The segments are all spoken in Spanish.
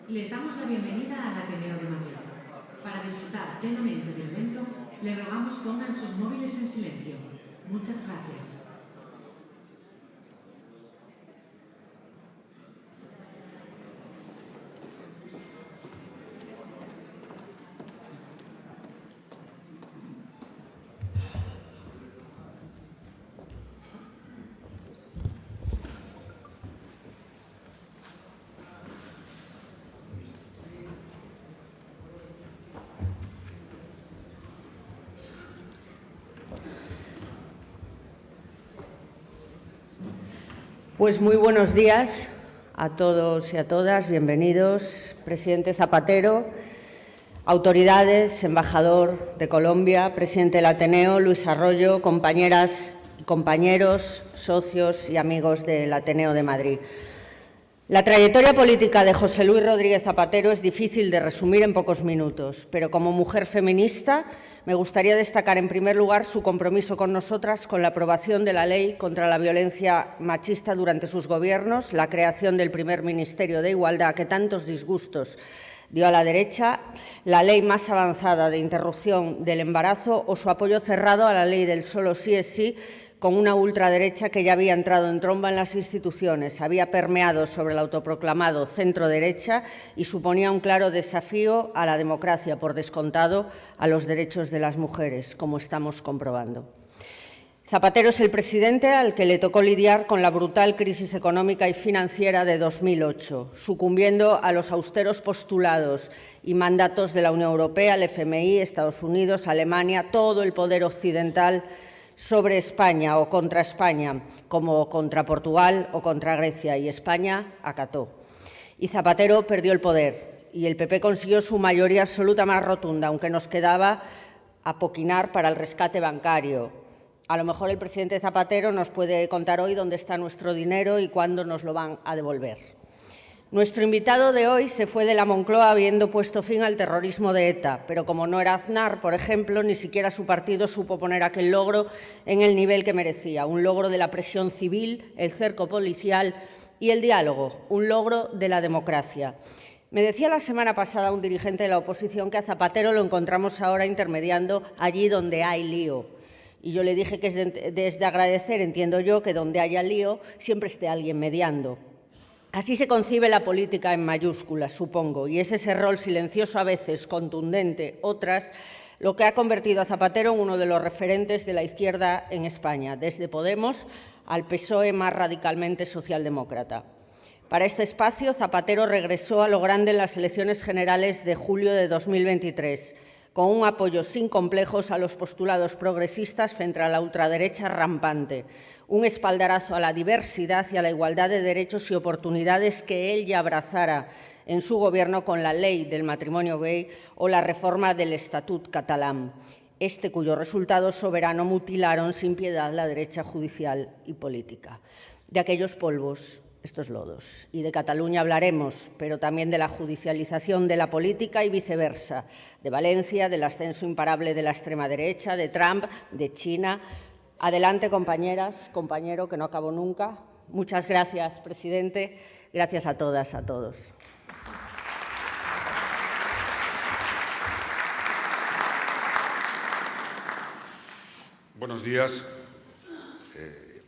Les damos la bienvenida al Ateneo de Madrid. Para disfrutar plenamente del evento, les rogamos pongan sus móviles en silencio. Muchas gracias. Pues muy buenos días a todos y a todas, bienvenidos, presidente Zapatero, autoridades, embajador de Colombia, presidente del Ateneo, Luis Arroyo, compañeras y compañeros, socios y amigos del Ateneo de Madrid. La trayectoria política de José Luis Rodríguez Zapatero es difícil de resumir en pocos minutos, pero como mujer feminista me gustaría destacar en primer lugar su compromiso con nosotras con la aprobación de la Ley contra la Violencia Machista durante sus gobiernos, la creación del primer Ministerio de Igualdad que tantos disgustos dio a la derecha, la ley más avanzada de interrupción del embarazo o su apoyo cerrado a la ley del solo sí es sí, con una ultraderecha que ya había entrado en tromba en las instituciones, había permeado sobre el autoproclamado centro-derecha y suponía un claro desafío a la democracia, por descontado, a los derechos de las mujeres, como estamos comprobando. Zapatero es el presidente al que le tocó lidiar con la brutal crisis económica y financiera de 2008, sucumbiendo a los austeros postulados y mandatos de la Unión Europea, el FMI, Estados Unidos, Alemania, todo el poder occidental sobre España o contra España, como contra Portugal o contra Grecia, y España acató. Y Zapatero perdió el poder y el PP consiguió su mayoría absoluta más rotunda, aunque nos quedaba apoquinar para el rescate bancario. A lo mejor el presidente Zapatero nos puede contar hoy dónde está nuestro dinero y cuándo nos lo van a devolver. Nuestro invitado de hoy se fue de la Moncloa habiendo puesto fin al terrorismo de ETA, pero como no era Aznar, por ejemplo, ni siquiera su partido supo poner aquel logro en el nivel que merecía, un logro de la presión civil, el cerco policial y el diálogo, un logro de la democracia. Me decía la semana pasada un dirigente de la oposición que a Zapatero lo encontramos ahora intermediando allí donde hay lío. Y yo le dije que es de agradecer, entiendo yo, que donde haya lío siempre esté alguien mediando. Así se concibe la política en mayúsculas, supongo, y es ese rol silencioso a veces, contundente, otras, lo que ha convertido a Zapatero en uno de los referentes de la izquierda en España, desde Podemos al PSOE más radicalmente socialdemócrata. Para este espacio, Zapatero regresó a lo grande en las elecciones generales de julio de 2023, con un apoyo sin complejos a los postulados progresistas frente a la ultraderecha rampante, un espaldarazo a la diversidad y a la igualdad de derechos y oportunidades que él ya abrazara en su gobierno con la ley del matrimonio gay o la reforma del Estatut catalán, cuyo resultado soberano mutilaron sin piedad la derecha judicial y política. De aquellos polvos, estos lodos. Y de Cataluña hablaremos, pero también de la judicialización de la política y viceversa, de Valencia, del ascenso imparable de la extrema derecha, de Trump, de China. Adelante, compañeras, compañero, que no acabo nunca. Muchas gracias, presidente. Gracias a todas, a todos. Buenos días.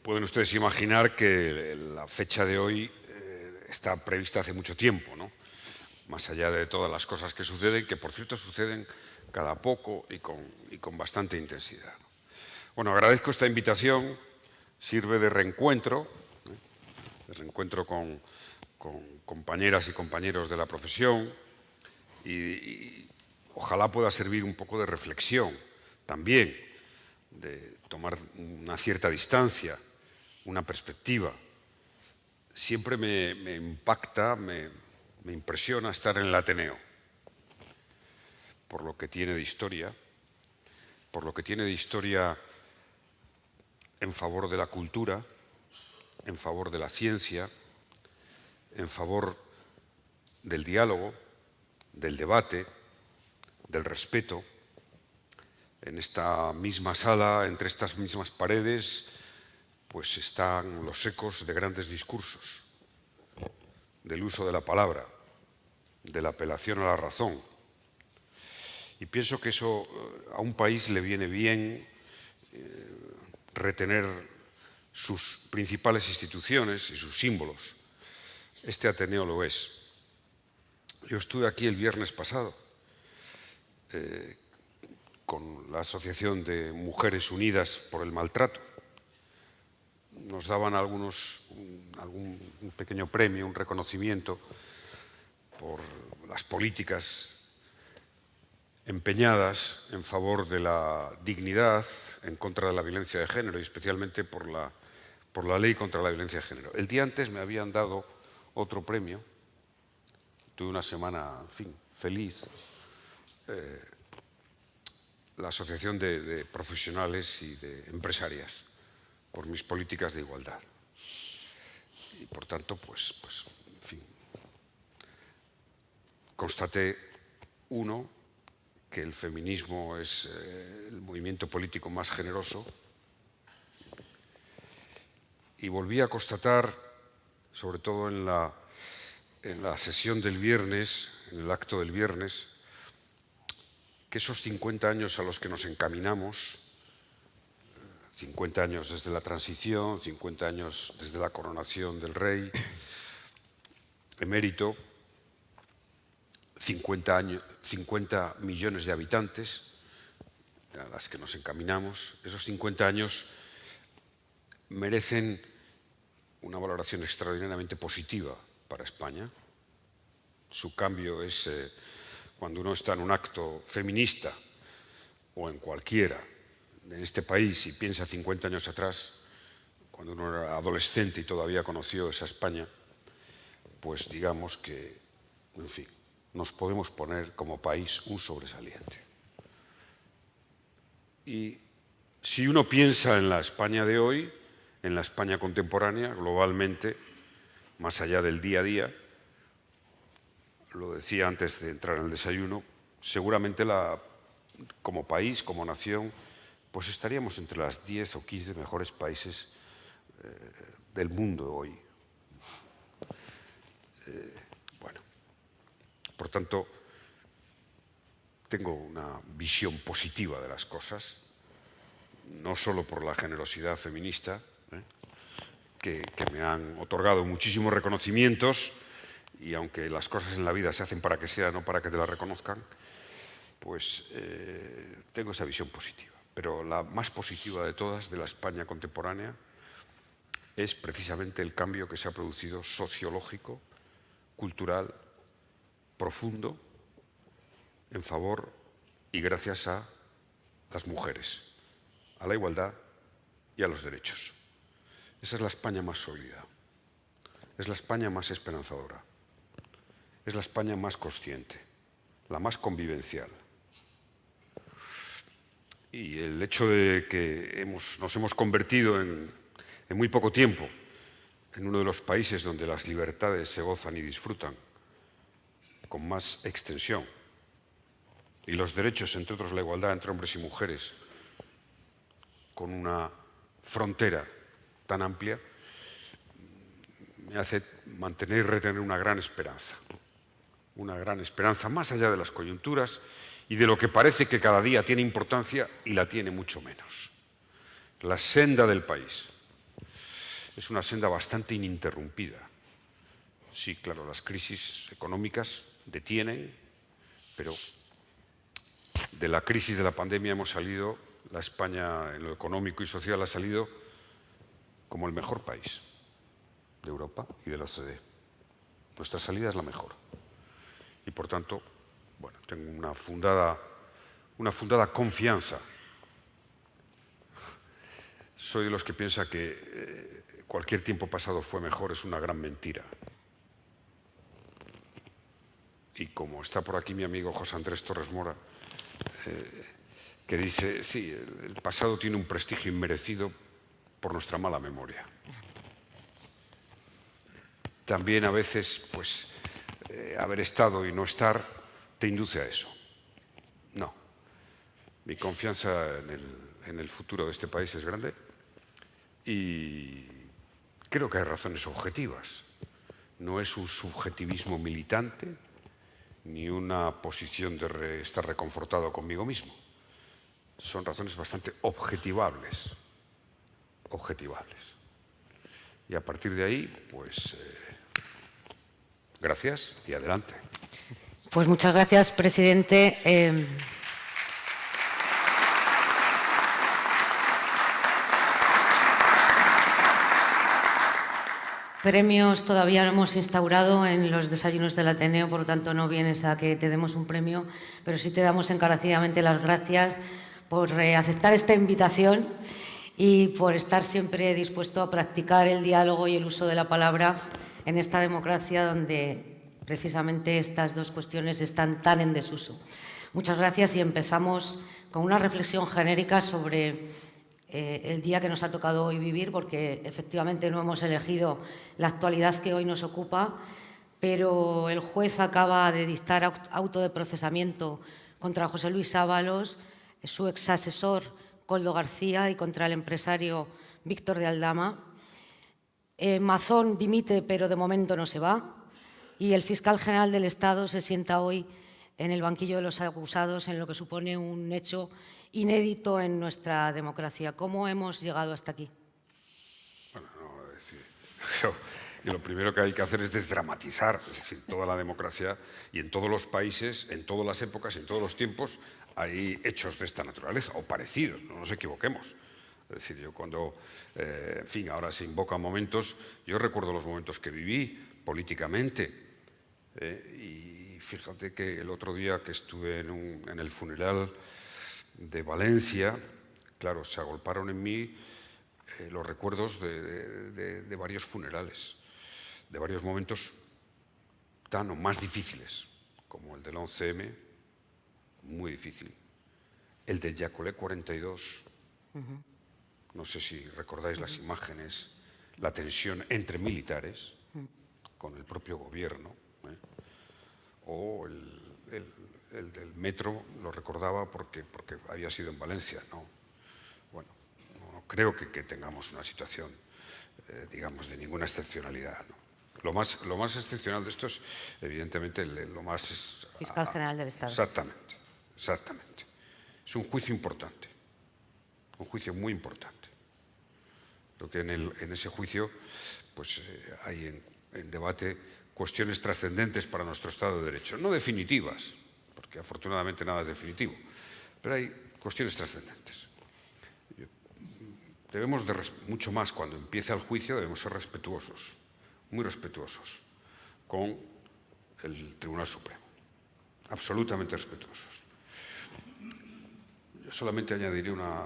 Pueden ustedes imaginar que la fecha de hoy está prevista hace mucho tiempo, ¿no? Más allá de todas las cosas que suceden, que por cierto suceden cada poco y con bastante intensidad. Bueno, agradezco esta invitación, sirve de reencuentro con compañeras y compañeros de la profesión y ojalá pueda servir un poco de reflexión también, de tomar una cierta distancia, una perspectiva. Siempre me impacta, me impresiona estar en el Ateneo, por lo que tiene de historia, en favor de la cultura, en favor de la ciencia, en favor del diálogo, del debate, del respeto. En esta misma sala, entre estas mismas paredes, pues están los ecos de grandes discursos, del uso de la palabra, de la apelación a la razón. Y pienso que eso a un país le viene bien retener sus principales instituciones y sus símbolos. Este Ateneo lo es. Yo estuve aquí el viernes pasado con la Asociación de Mujeres Unidas por el Maltrato. Nos daban algún pequeño premio, un reconocimiento por las políticas empeñadas en favor de la dignidad, en contra de la violencia de género y especialmente por la ley contra la violencia de género. El día antes me habían dado otro premio. Tuve una semana, en fin, feliz. La Asociación de Profesionales y de Empresarias por mis políticas de igualdad. Y por tanto, pues en fin, constaté, uno, que el feminismo es el movimiento político más generoso, y volví a constatar, sobre todo en la sesión del viernes, en el acto del viernes, que esos 50 años a los que nos encaminamos, 50 años desde la transición, 50 años desde la coronación del rey emérito, 50 millones de habitantes a las que nos encaminamos, esos 50 años merecen una valoración extraordinariamente positiva para España. Su cambio es cuando uno está en un acto feminista o en cualquiera en este país y piensa 50 años atrás, cuando uno era adolescente y todavía conoció esa España, pues digamos que, en fin, nos podemos poner como país un sobresaliente. Y si uno piensa en la España de hoy, en la España contemporánea, globalmente, más allá del día a día, lo decía antes de entrar en el desayuno, seguramente como país, como nación, pues estaríamos entre las 10 o 15 mejores países del mundo hoy. Bueno, por tanto, tengo una visión positiva de las cosas, no solo por la generosidad feminista, que me han otorgado muchísimos reconocimientos, y aunque las cosas en la vida se hacen para que sean, no para que te las reconozcan, pues tengo esa visión positiva. Pero la más positiva de todas, de la España contemporánea, es precisamente el cambio que se ha producido sociológico, cultural, profundo, en favor y gracias a las mujeres, a la igualdad y a los derechos. Esa es la España más sólida, es la España más esperanzadora, es la España más consciente, la más convivencial. Y el hecho de que nos hemos convertido en muy poco tiempo en uno de los países donde las libertades se gozan y disfrutan con más extensión, y los derechos, entre otros la igualdad entre hombres y mujeres, con una frontera tan amplia, me hace mantener y retener una gran esperanza más allá de las coyunturas y de lo que parece que cada día tiene importancia y la tiene mucho menos. La senda del país es una senda bastante ininterrumpida. Sí, claro, las crisis económicas detienen, pero de la crisis de la pandemia hemos salido, la España en lo económico y social ha salido como el mejor país de Europa y de la OCDE. Nuestra salida es la mejor. Y por tanto, bueno, tengo una fundada confianza. Soy de los que piensa que cualquier tiempo pasado fue mejor, es una gran mentira. Y como está por aquí mi amigo José Andrés Torres Mora, que dice, sí, el pasado tiene un prestigio inmerecido por nuestra mala memoria. También a veces, pues, haber estado y no estar te induce a eso. No. Mi confianza en el futuro de este país es grande y creo que hay razones objetivas. No es un subjetivismo militante, ni una posición de estar reconfortado conmigo mismo. Son razones bastante objetivables. Y a partir de ahí, pues, gracias y adelante. Pues muchas gracias, presidente. Premios todavía no hemos instaurado en los desayunos del Ateneo, por lo tanto no vienes a que te demos un premio, pero sí te damos encarecidamente las gracias por aceptar esta invitación y por estar siempre dispuesto a practicar el diálogo y el uso de la palabra en esta democracia donde precisamente estas dos cuestiones están tan en desuso. Muchas gracias y empezamos con una reflexión genérica sobre el día que nos ha tocado hoy vivir, porque efectivamente no hemos elegido la actualidad que hoy nos ocupa, pero el juez acaba de dictar auto de procesamiento contra José Luis Ábalos, su exasesor Koldo García y contra el empresario Víctor de Aldama. Mazón dimite, pero de momento no se va, y el fiscal general del Estado se sienta hoy en el banquillo de los acusados, en lo que supone un hecho inédito en nuestra democracia. ¿Cómo hemos llegado hasta aquí? Bueno, no, es decir, lo primero que hay que hacer es desdramatizar, es decir, toda la democracia, y en todos los países, en todas las épocas, en todos los tiempos, hay hechos de esta naturaleza, o parecidos, no nos equivoquemos. Es decir, yo cuando, en fin, ahora se invocan momentos, yo recuerdo los momentos que viví políticamente, y fíjate que el otro día que estuve en el funeral de Valencia, claro, se agolparon en mí los recuerdos de varios funerales, de varios momentos tan o más difíciles, como el del 11M, muy difícil, el de Yacolé 42, no sé si recordáis las imágenes, la tensión entre militares con el propio gobierno, o el del metro, lo recordaba porque había sido en Valencia, ¿no? Bueno, no creo que tengamos una situación, digamos, de ninguna excepcionalidad, ¿no? Lo más excepcional de esto es, evidentemente, lo más... es Fiscal General del Estado. Exactamente. Es un juicio importante, un juicio muy importante. Creo que en ese juicio pues, hay en debate cuestiones trascendentes para nuestro Estado de Derecho. No definitivas, porque afortunadamente nada es definitivo, pero hay cuestiones trascendentes. Debemos mucho más cuando empieza el juicio, debemos ser respetuosos, muy respetuosos con el Tribunal Supremo, absolutamente respetuosos. Yo solamente añadiré una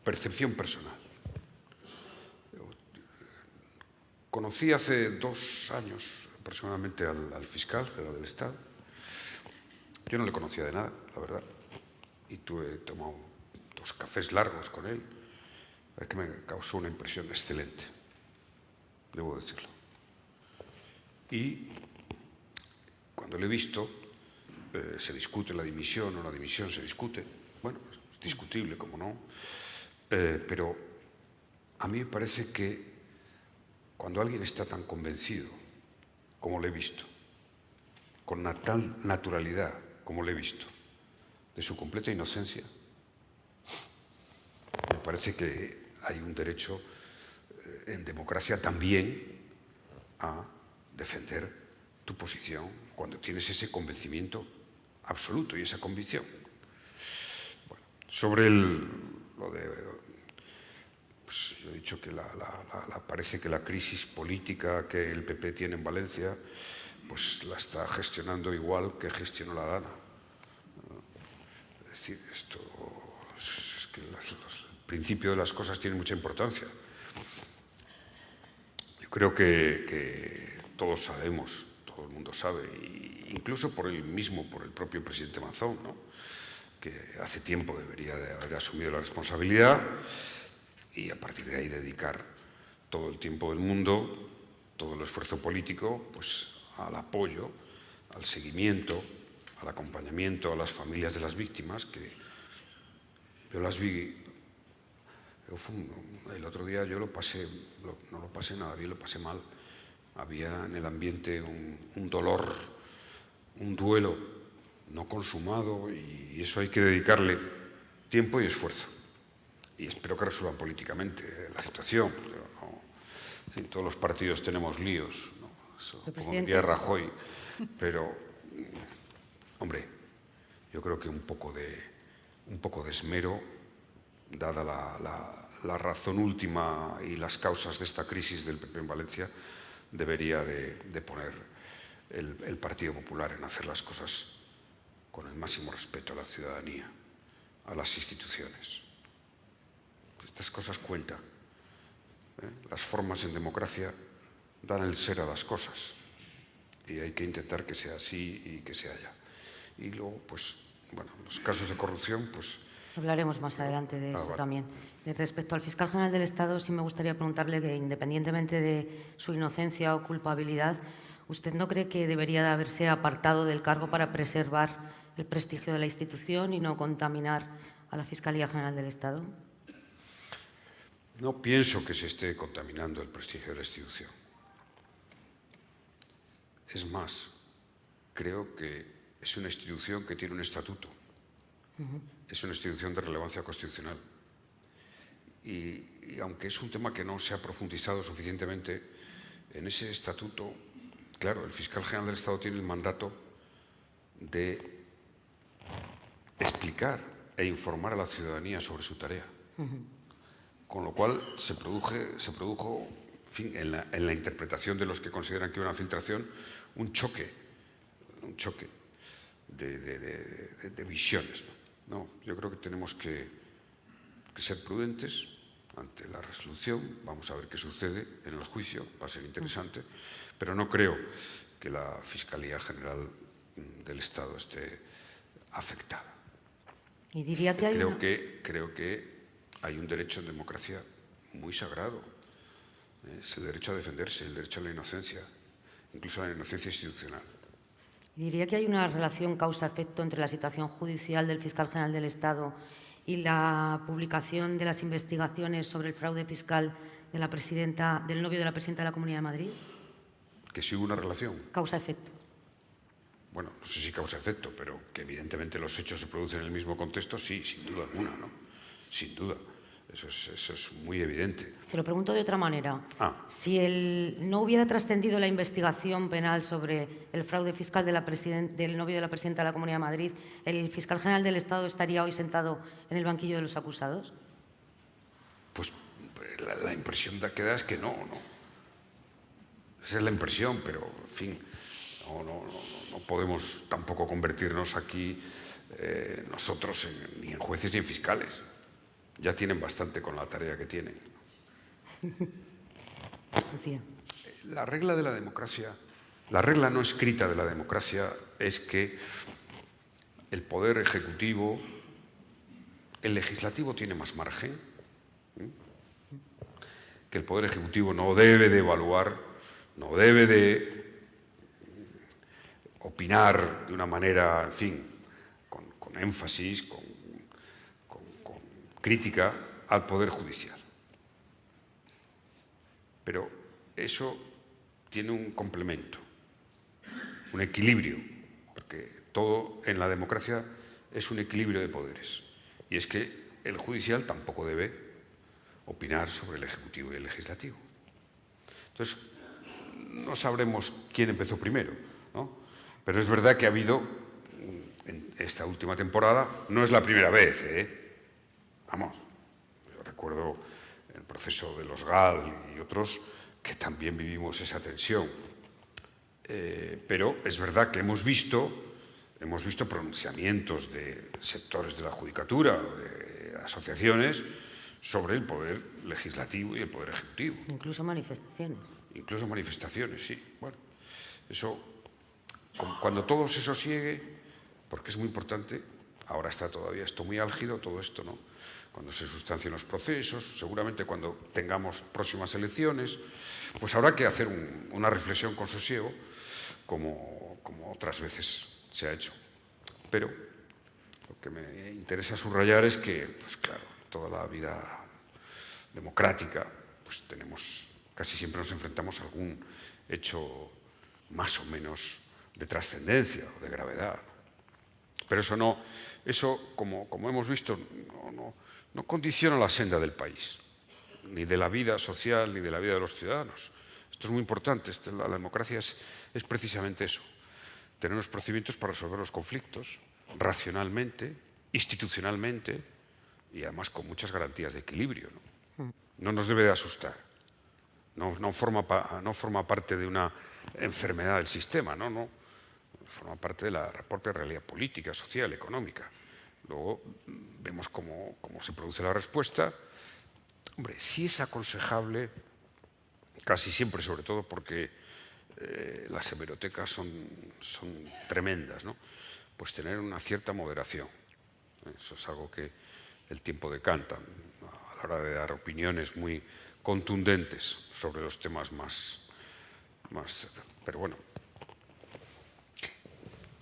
percepción personal. Conocí hace 2 años aproximadamente al fiscal general del Estado. Yo no le conocía de nada, la verdad, y he tomado 2 cafés largos con él, que me causó una impresión excelente, debo decirlo. Y cuando le he visto, se discute la dimisión o la dimisión se discute, bueno, es discutible, como no, pero a mí me parece que cuando alguien está tan convencido, como le he visto, con una tal naturalidad, como le he visto, de su completa inocencia, me parece que hay un derecho en democracia también a defender tu posición cuando tienes ese convencimiento absoluto y esa convicción. Bueno, sobre lo de... Pues yo he dicho que parece que la crisis política que el PP tiene en Valencia pues la está gestionando igual que gestionó la Dana. Es decir, esto es que el principio de las cosas tiene mucha importancia. Yo creo que todos sabemos, todo el mundo sabe, incluso por el propio presidente Mazón, ¿no?, que hace tiempo debería de haber asumido la responsabilidad y a partir de ahí dedicar todo el tiempo del mundo, todo el esfuerzo político, pues al apoyo, al seguimiento, al acompañamiento a las familias de las víctimas, que yo las vi. El otro día yo no lo pasé nada bien, lo pasé mal. Había en el ambiente un dolor un duelo no consumado y eso hay que dedicarle tiempo y esfuerzo. Y espero que resuelvan políticamente la situación. En fin, todos los partidos tenemos líos, ¿no? Eso, como diría Rajoy, pero, hombre, yo creo que un poco de esmero, dada la razón última y las causas de esta crisis del PP en Valencia, debería de poner el Partido Popular en hacer las cosas con el máximo respeto a la ciudadanía, a las instituciones. Estas cosas cuentan. Las formas en democracia dan el ser a las cosas y hay que intentar que sea así y que se haya. Y luego, pues, bueno, los casos de corrupción, pues... Hablaremos más adelante de eso vale. también. Respecto al fiscal general del Estado, sí me gustaría preguntarle que, independientemente de su inocencia o culpabilidad, ¿usted no cree que debería de haberse apartado del cargo para preservar el prestigio de la institución y no contaminar a la Fiscalía General del Estado? No pienso que se esté contaminando el prestigio de la institución. Es más, creo que es una institución que tiene un estatuto. Es una institución de relevancia constitucional. Y aunque es un tema que no se ha profundizado suficientemente, en ese estatuto, claro, el fiscal general del Estado tiene el mandato de explicar e informar a la ciudadanía sobre su tarea. Con lo cual se produjo en fin, en la interpretación de los que consideran que hubo una filtración, un choque de visiones. No, yo creo que tenemos que ser prudentes ante la resolución. Vamos a ver qué sucede en el juicio, va a ser interesante, pero no creo que la Fiscalía General del Estado esté afectada. Y diría que Creo que hay un derecho en democracia muy sagrado. Es el derecho a defenderse, el derecho a la inocencia, incluso a la inocencia institucional. Diría que hay una relación causa-efecto entre la situación judicial del fiscal general del Estado y la publicación de las investigaciones sobre el fraude fiscal de del novio de la presidenta de la Comunidad de Madrid. ¿Que sí hubo una relación? Causa-efecto. Bueno, no sé si causa-efecto, pero que evidentemente los hechos se producen en el mismo contexto, sí, sin duda alguna, ¿no? Sin duda. Eso es muy evidente. Se lo pregunto de otra manera. Si no hubiera trascendido la investigación penal sobre el fraude fiscal del novio de la presidenta de la Comunidad de Madrid, ¿el fiscal general del Estado estaría hoy sentado en el banquillo de los acusados? Pues la impresión que da es que no. Esa es la impresión, pero, en fin, no podemos tampoco convertirnos aquí nosotros ni en jueces ni en fiscales. Ya tienen bastante con la tarea que tienen. Lucía. La regla de la democracia, la regla no escrita de la democracia es que el poder ejecutivo, el legislativo tiene más margen, que el poder ejecutivo no debe de evaluar, no debe de opinar de una manera, en fin, con énfasis, con crítica al Poder Judicial. Pero eso tiene un complemento, un equilibrio, porque todo en la democracia es un equilibrio de poderes. Y es que el judicial tampoco debe opinar sobre el Ejecutivo y el Legislativo. Entonces, no sabremos quién empezó primero, ¿no? Pero es verdad que ha habido, en esta última temporada, no es la primera vez, Vamos, yo recuerdo el proceso de los GAL y otros que también vivimos esa tensión. Pero es verdad que hemos visto pronunciamientos de sectores de la judicatura, de asociaciones, sobre el poder legislativo y el poder ejecutivo. Incluso manifestaciones. Incluso manifestaciones, sí. Bueno, eso, cuando todo se sosiegue, porque es muy importante, ahora está todavía esto muy álgido, todo esto, ¿no? Cuando se sustancien los procesos, seguramente cuando tengamos próximas elecciones, pues habrá que hacer una reflexión con sosiego, como otras veces se ha hecho. Pero lo que me interesa subrayar es que, pues claro, toda la vida democrática, pues casi siempre nos enfrentamos a algún hecho más o menos de trascendencia o de gravedad. Pero eso como hemos visto, no condiciona la senda del país, ni de la vida social, ni de la vida de los ciudadanos. Esto es muy importante. La democracia es precisamente eso, tener unos procedimientos para resolver los conflictos racionalmente, institucionalmente y además con muchas garantías de equilibrio. No nos debe de asustar. No forma parte de una enfermedad del sistema, no. Forma parte de la propia realidad política, social, económica. Luego vemos cómo se produce la respuesta. Hombre, sí es aconsejable, casi siempre, sobre todo porque las hemerotecas son tremendas, ¿no? Pues tener una cierta moderación. Eso es algo que el tiempo decanta a la hora de dar opiniones muy contundentes sobre los temas más. Pero bueno.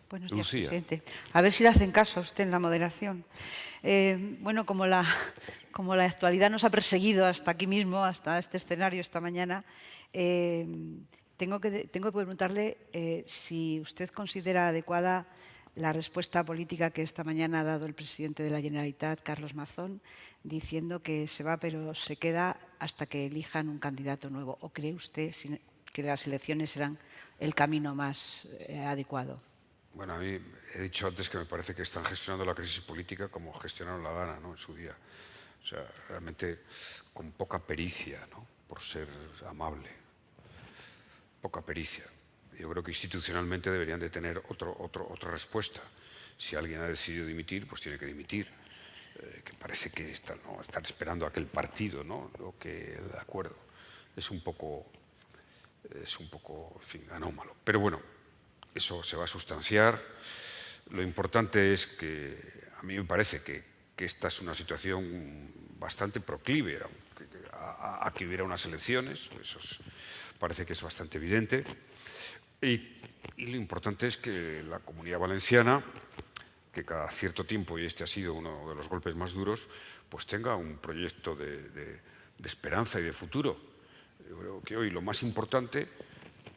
Buenos días, Lucía. presidente. A ver si le hacen caso a usted en la moderación. Bueno, como la actualidad nos ha perseguido hasta aquí mismo, hasta este escenario esta mañana, tengo que preguntarle si usted considera adecuada la respuesta política que esta mañana ha dado el presidente de la Generalitat, Carlos Mazón, diciendo que se va pero se queda hasta que elijan un candidato nuevo. ¿O cree usted que las elecciones serán el camino más adecuado? Bueno, a mí he dicho antes que me parece que están gestionando la crisis política como gestionaron la Gana, ¿no?, en su día. O sea, realmente con poca pericia, ¿no?, por ser amable. Poca pericia. Yo creo que institucionalmente deberían de tener otra respuesta. Si alguien ha decidido dimitir, pues tiene que dimitir. Que parece que están esperando a que el partido, ¿no?, lo que el acuerdo. Es un poco, en fin, anómalo. Pero bueno, eso se va a sustanciar. Lo importante es que a mí me parece que esta es una situación bastante proclive a que hubiera unas elecciones. Eso parece que es bastante evidente. Y lo importante es que la Comunidad Valenciana, que cada cierto tiempo, y este ha sido uno de los golpes más duros, pues tenga un proyecto de esperanza y de futuro. Yo creo que hoy lo más importante,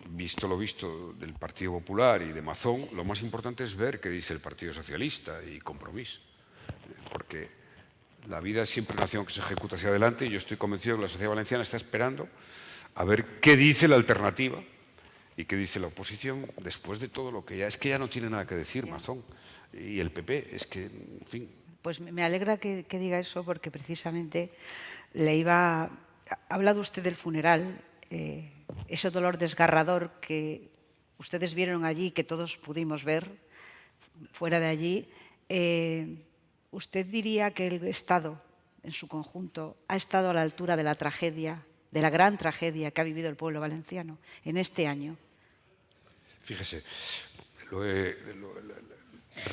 visto lo visto del Partido Popular y de Mazón, lo más importante es ver qué dice el Partido Socialista y Compromís. Porque la vida es siempre una acción que se ejecuta hacia adelante y yo estoy convencido que la sociedad valenciana está esperando a ver qué dice la alternativa y qué dice la oposición después de todo lo que ya... Es que ya no tiene nada que decir Mazón y el PP, es que, en fin... Pues me alegra que diga eso porque precisamente ha hablado usted del funeral, ese dolor desgarrador que ustedes vieron allí, que todos pudimos ver fuera de allí. ¿Usted diría que el Estado, en su conjunto, ha estado a la altura de la tragedia, de la gran tragedia que ha vivido el pueblo valenciano en este año? Fíjese,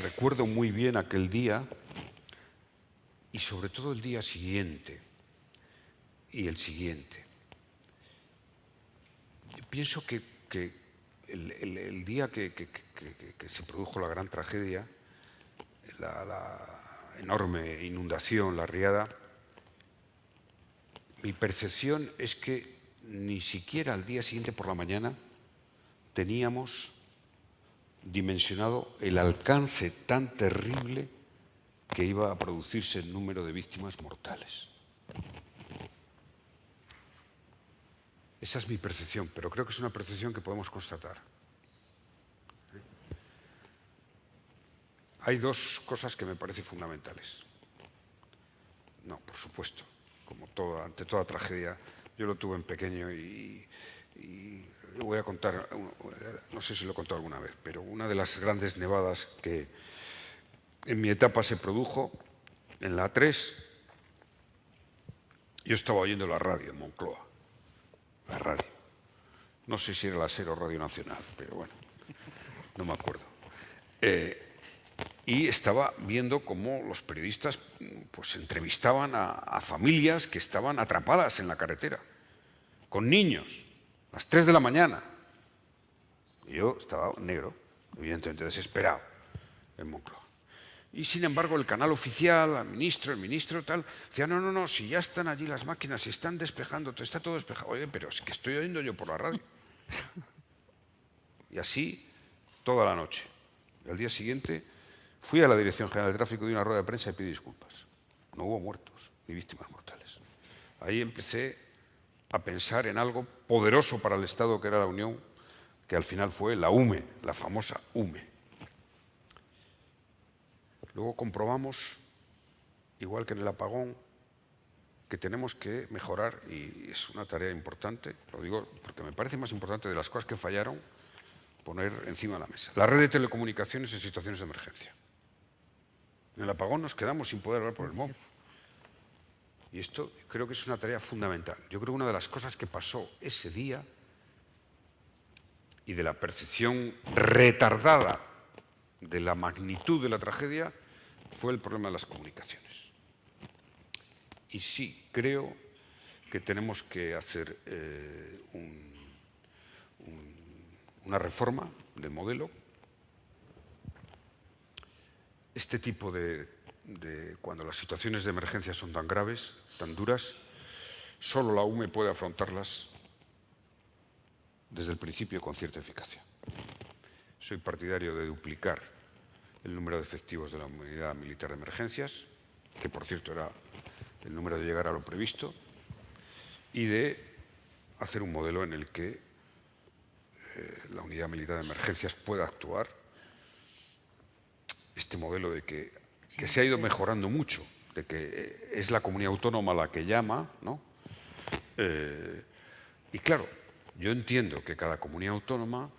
recuerdo muy bien aquel día y sobre todo el día siguiente y el siguiente. Yo pienso que el día que se produjo la gran tragedia, la enorme inundación, la riada, mi percepción es que ni siquiera al día siguiente por la mañana teníamos dimensionado el alcance tan terrible que iba a producirse el número de víctimas mortales. Esa es mi percepción, pero creo que es una percepción que podemos constatar. Hay dos cosas que me parecen fundamentales. No, por supuesto, ante toda tragedia, yo lo tuve en pequeño y voy a contar, no sé si lo he contado alguna vez, pero una de las grandes nevadas que en mi etapa se produjo en la A3, yo estaba oyendo la radio en Moncloa, la radio. No sé si era la SER o Radio Nacional, pero bueno, no me acuerdo. Y estaba viendo cómo los periodistas pues entrevistaban a familias que estaban atrapadas en la carretera, con niños, a las 3 de la mañana. Y yo estaba negro, evidentemente desesperado, en Moncloa. Y sin embargo el canal oficial, el ministro tal, decía, no, si ya están allí las máquinas, si están despejando, está todo despejado. Oye, pero es que estoy oyendo yo por la radio. Y así toda la noche. Y al día siguiente fui a la Dirección General de Tráfico, di una rueda de prensa y pedí disculpas. No hubo muertos ni víctimas mortales. Ahí empecé a pensar en algo poderoso para el Estado que era la Unión, que al final fue la UME, la famosa UME. Luego comprobamos, igual que en el apagón, que tenemos que mejorar, y es una tarea importante, lo digo porque me parece más importante de las cosas que fallaron, poner encima de la mesa. La red de telecomunicaciones en situaciones de emergencia. En el apagón nos quedamos sin poder hablar por el móvil. Y esto creo que es una tarea fundamental. Yo creo que una de las cosas que pasó ese día y de la percepción retardada de la magnitud de la tragedia fue el problema de las comunicaciones. Y sí, creo que tenemos que hacer una reforma de modelo. Este tipo cuando las situaciones de emergencia son tan graves, tan duras, solo la UME puede afrontarlas desde el principio con cierta eficacia. Soy partidario de duplicar el número de efectivos de la Unidad Militar de Emergencias, que por cierto era el número de llegar a lo previsto, y de hacer un modelo en el que la Unidad Militar de Emergencias pueda actuar. Este modelo de que se ha ido mejorando mucho, de que es la comunidad autónoma la que llama, ¿no? Y claro, yo entiendo que cada comunidad autónoma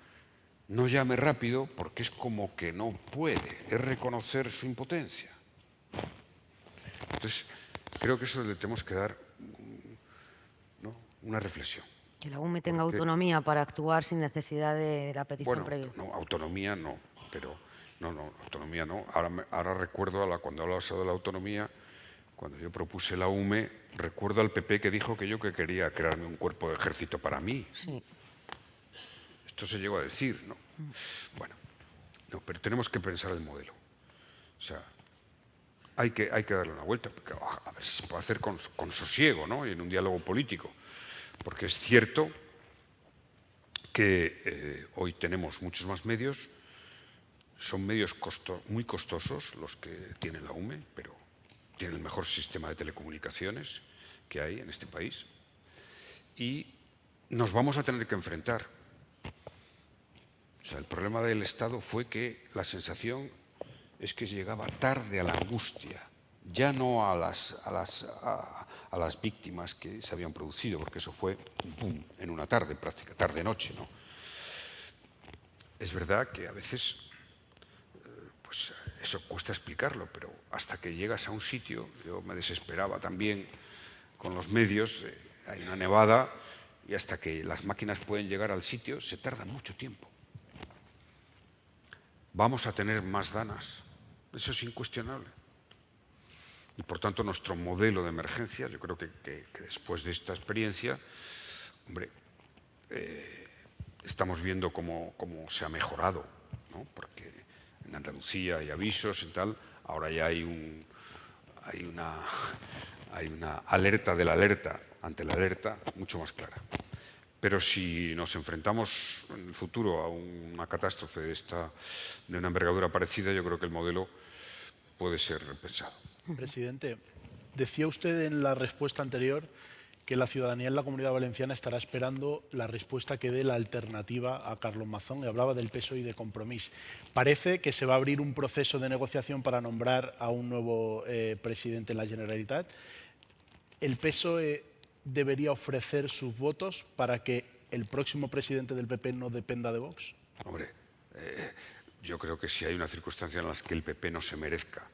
no llame rápido porque es como que no puede, es reconocer su impotencia. Entonces, creo que eso le tenemos que dar, ¿no?, una reflexión. Que la UME tenga autonomía para actuar sin necesidad de la petición previa. No, autonomía no, pero no, autonomía no. Ahora recuerdo, cuando hablabas de la autonomía, cuando yo propuse la UME, recuerdo al PP que dijo que quería crearme un cuerpo de ejército para mí. Sí. Esto se llegó a decir, ¿no? Bueno, no, pero tenemos que pensar el modelo. O sea, hay que darle una vuelta, porque, a ver si se puede hacer con sosiego, ¿no?, y en un diálogo político. Porque es cierto que hoy tenemos muchos más medios, son medios muy costosos los que tiene la UME, pero tiene el mejor sistema de telecomunicaciones que hay en este país. Y nos vamos a tener que enfrentar. O sea, el problema del Estado fue que la sensación es que llegaba tarde a la angustia, ya no a las víctimas que se habían producido, porque eso fue ¡pum!, en una tarde, práctica, tarde-noche, ¿no? Es verdad que a veces pues eso cuesta explicarlo, pero hasta que llegas a un sitio, yo me desesperaba también con los medios, hay una nevada y hasta que las máquinas pueden llegar al sitio se tarda mucho tiempo. Vamos a tener más danas, eso es incuestionable. Y por tanto nuestro modelo de emergencia, yo creo que después de esta experiencia, hombre, estamos viendo cómo se ha mejorado, ¿no? Porque en Andalucía hay avisos y tal, ahora ya hay una alerta de la alerta ante la alerta mucho más clara. Pero si nos enfrentamos en el futuro a una catástrofe de una envergadura parecida, yo creo que el modelo puede ser repensado. Presidente, decía usted en la respuesta anterior que la ciudadanía en la Comunidad Valenciana estará esperando la respuesta que dé la alternativa a Carlos Mazón, y hablaba del PSOE y de Compromís. Parece que se va a abrir un proceso de negociación para nombrar a un nuevo presidente en la Generalitat. ¿El PSOE debería ofrecer sus votos para que el próximo presidente del PP no dependa de Vox? Hombre, yo creo que si hay una circunstancia en la que el PP no se merezca,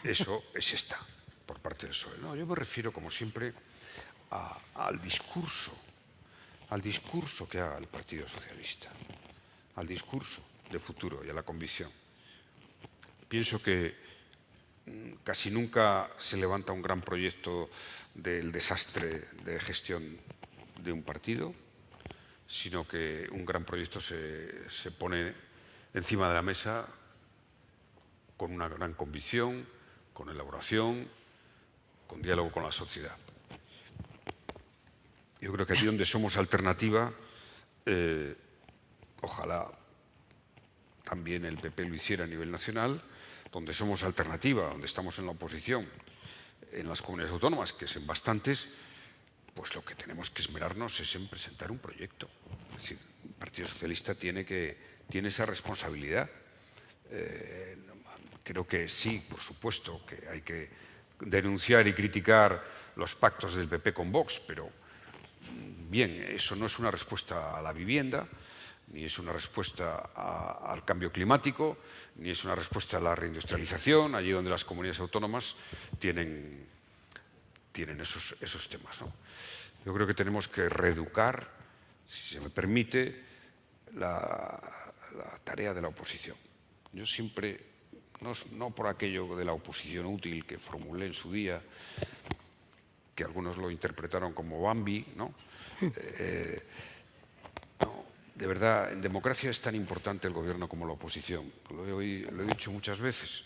eso es esta, por parte del PSOE. No, yo me refiero, como siempre, al discurso que haga el Partido Socialista, al discurso de futuro y a la convicción. Pienso que casi nunca se levanta un gran proyecto del desastre de gestión de un partido, sino que un gran proyecto se pone encima de la mesa con una gran convicción, con elaboración, con diálogo con la sociedad. Yo creo que aquí donde somos alternativa, ojalá también el PP lo hiciera a nivel nacional, donde somos alternativa, donde estamos en la oposición, en las comunidades autónomas, que son bastantes, pues lo que tenemos que esmerarnos es en presentar un proyecto. Es decir, el Partido Socialista tiene esa responsabilidad. Creo que sí, por supuesto, que hay que denunciar y criticar los pactos del PP con Vox, pero bien, eso no es una respuesta a la vivienda, ni es una respuesta al cambio climático, ni es una respuesta a la reindustrialización, allí donde las comunidades autónomas tienen esos temas, ¿no? Yo creo que tenemos que reeducar, si se me permite, la tarea de la oposición. Yo siempre, no por aquello de la oposición útil que formulé en su día, que algunos lo interpretaron como Bambi, ¿no? No, de verdad, en democracia es tan importante el gobierno como la oposición. Lo he dicho muchas veces.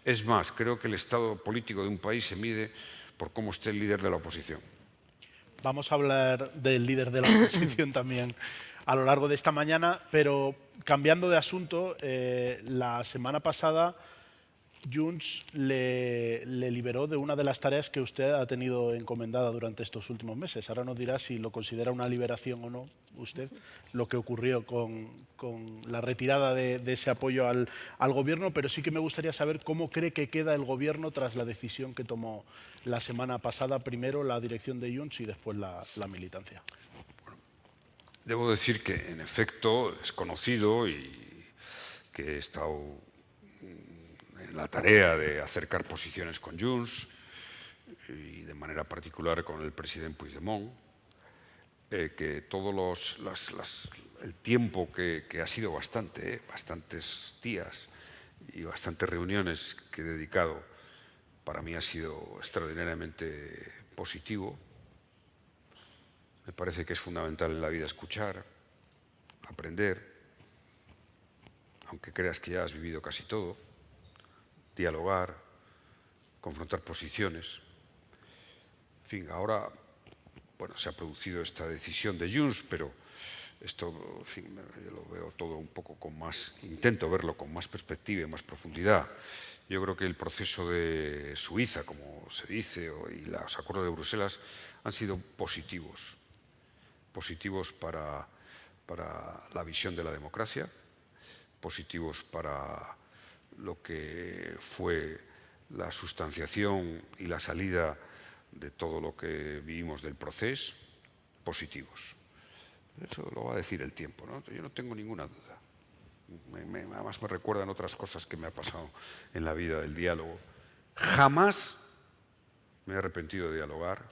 Es más, creo que el estado político de un país se mide por cómo esté el líder de la oposición. Vamos a hablar del líder de la oposición también a lo largo de esta mañana, pero cambiando de asunto, la semana pasada Junts le liberó de una de las tareas que usted ha tenido encomendada durante estos últimos meses. Ahora nos dirá si lo considera una liberación o no usted, lo que ocurrió con la retirada de ese apoyo al gobierno, pero sí que me gustaría saber cómo cree que queda el gobierno tras la decisión que tomó la semana pasada, primero la dirección de Junts y después la militancia. Bueno, debo decir que en efecto es conocido y que he estado en la tarea de acercar posiciones con Junts y de manera particular con el presidente Puigdemont, que el tiempo que ha sido bastantes días y bastantes reuniones que he dedicado, para mí ha sido extraordinariamente positivo. Me parece que es fundamental en la vida escuchar, aprender, aunque creas que ya has vivido casi todo, dialogar, confrontar posiciones. En fin, ahora se ha producido esta decisión de Junts, pero esto, en fin, yo lo veo todo un poco intento verlo con más perspectiva y más profundidad. Yo creo que el proceso de Suiza, como se dice, y los acuerdos de Bruselas han sido positivos para la visión de la democracia, positivos para lo que fue la sustanciación y la salida de todo lo que vivimos del proceso, positivos. Eso lo va a decir el tiempo, ¿no? Yo no tengo ninguna duda. Además me recuerdan otras cosas que me ha pasado en la vida del diálogo. Jamás me he arrepentido de dialogar,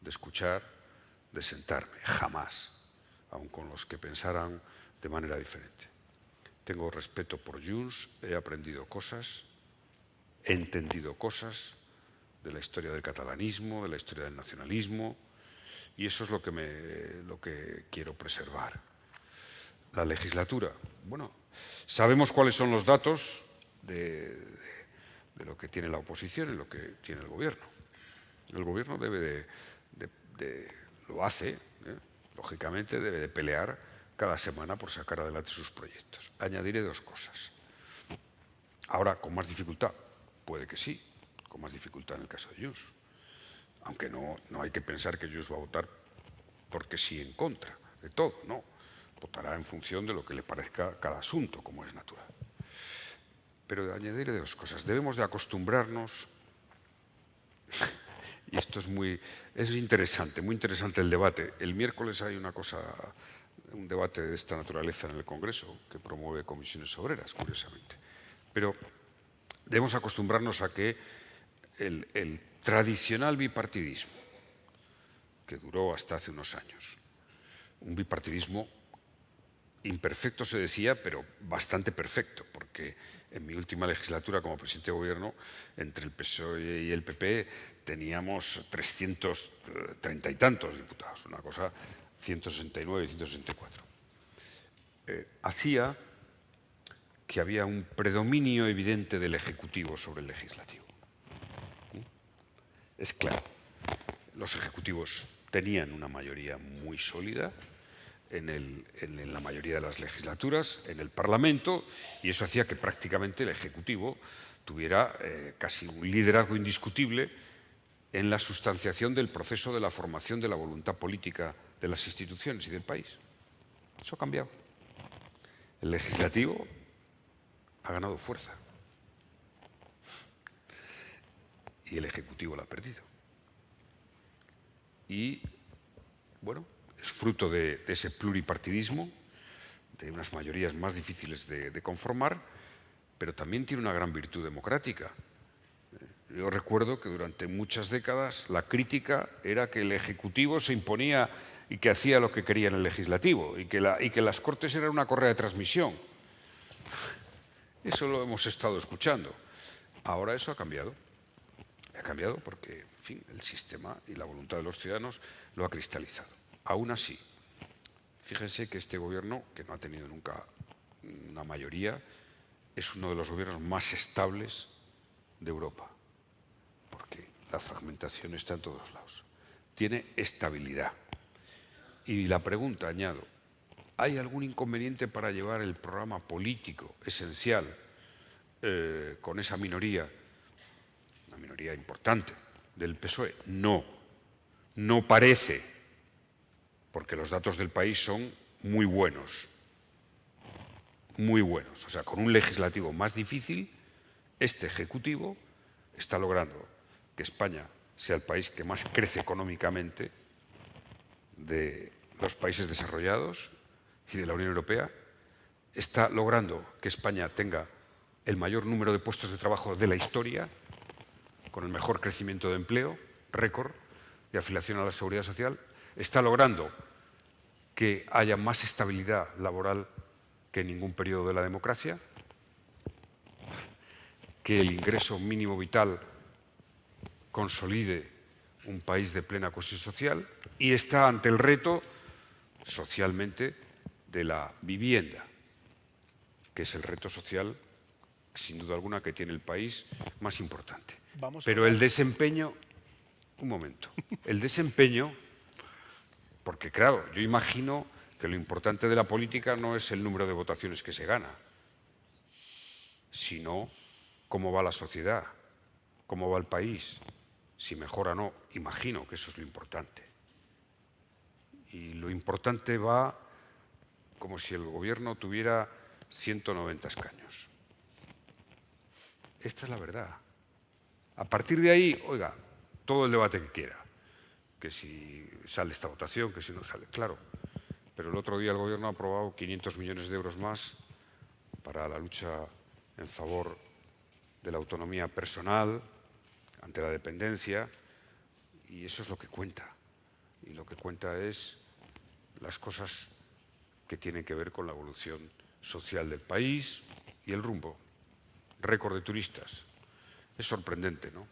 de escuchar, de sentarme. Jamás. Aun con los que pensaran de manera diferente. Tengo respeto por Junts, he aprendido cosas, he entendido cosas de la historia del catalanismo, de la historia del nacionalismo, y eso es lo que quiero preservar. La legislatura, bueno, sabemos cuáles son los datos de lo que tiene la oposición y lo que tiene el gobierno. El gobierno lo hace, lógicamente debe de pelear cada semana por sacar adelante sus proyectos. Añadiré dos cosas. Ahora, con más dificultad, puede que sí, con más dificultad en el caso de Junts. Aunque no hay que pensar que Junts va a votar porque sí en contra de todo, no. Votará en función de lo que le parezca cada asunto, como es natural. Pero añadiré dos cosas. Debemos de acostumbrarnos, y esto es interesante, muy interesante el debate. El miércoles hay un debate de esta naturaleza en el Congreso que promueve Comisiones Obreras, curiosamente. Pero debemos acostumbrarnos a que el tradicional bipartidismo, que duró hasta hace unos años, un bipartidismo imperfecto se decía, pero bastante perfecto, porque en mi última legislatura como presidente de gobierno, entre el PSOE y el PP teníamos 330 y tantos diputados, una cosa 169 y 164. Hacía que había un predominio evidente del Ejecutivo sobre el Legislativo. Es claro, los ejecutivos tenían una mayoría muy sólida, en la mayoría de las legislaturas, en el Parlamento, y eso hacía que prácticamente el Ejecutivo tuviera casi un liderazgo indiscutible en la sustanciación del proceso de la formación de la voluntad política de las instituciones y del país. Eso ha cambiado. El legislativo ha ganado fuerza y el Ejecutivo la ha perdido. Y, bueno, es fruto de ese pluripartidismo, de unas mayorías más difíciles de conformar, pero también tiene una gran virtud democrática. Yo recuerdo que durante muchas décadas la crítica era que el Ejecutivo se imponía y que hacía lo que quería en el Legislativo y que las Cortes eran una correa de transmisión. Eso lo hemos estado escuchando. Ahora eso ha cambiado. Ha cambiado porque, en fin, el sistema y la voluntad de los ciudadanos lo ha cristalizado. Aún así, fíjense que este gobierno, que no ha tenido nunca una mayoría, es uno de los gobiernos más estables de Europa, porque la fragmentación está en todos lados. Tiene estabilidad. Y la pregunta, añado, ¿hay algún inconveniente para llevar el programa político esencial con esa minoría, una minoría importante del PSOE? No, no parece, porque los datos del país son muy buenos. Muy buenos. O sea, con un legislativo más difícil, este Ejecutivo está logrando que España sea el país que más crece económicamente de los países desarrollados y de la Unión Europea. Está logrando que España tenga el mayor número de puestos de trabajo de la historia, con el mejor crecimiento de empleo, récord de afiliación a la Seguridad Social. Está logrando que haya más estabilidad laboral que en ningún periodo de la democracia, que el ingreso mínimo vital consolide un país de plena cohesión social y está ante el reto socialmente de la vivienda, que es el reto social, sin duda alguna, que tiene el país más importante. Pero el desempeño, un momento, el desempeño, porque claro, yo imagino que lo importante de la política no es el número de votaciones que se gana, sino cómo va la sociedad, cómo va el país, si mejora o no. Imagino que eso es lo importante. Y lo importante va como si el gobierno tuviera 190 escaños. Esta es la verdad. A partir de ahí, oiga, todo el debate que quiera, que si sale esta votación, que si no sale, claro. Pero el otro día el gobierno ha aprobado 500 millones de euros más para la lucha en favor de la autonomía personal ante la dependencia, y eso es lo que cuenta. Y lo que cuenta es las cosas que tienen que ver con la evolución social del país y el rumbo. Récord de turistas. Es sorprendente, ¿no?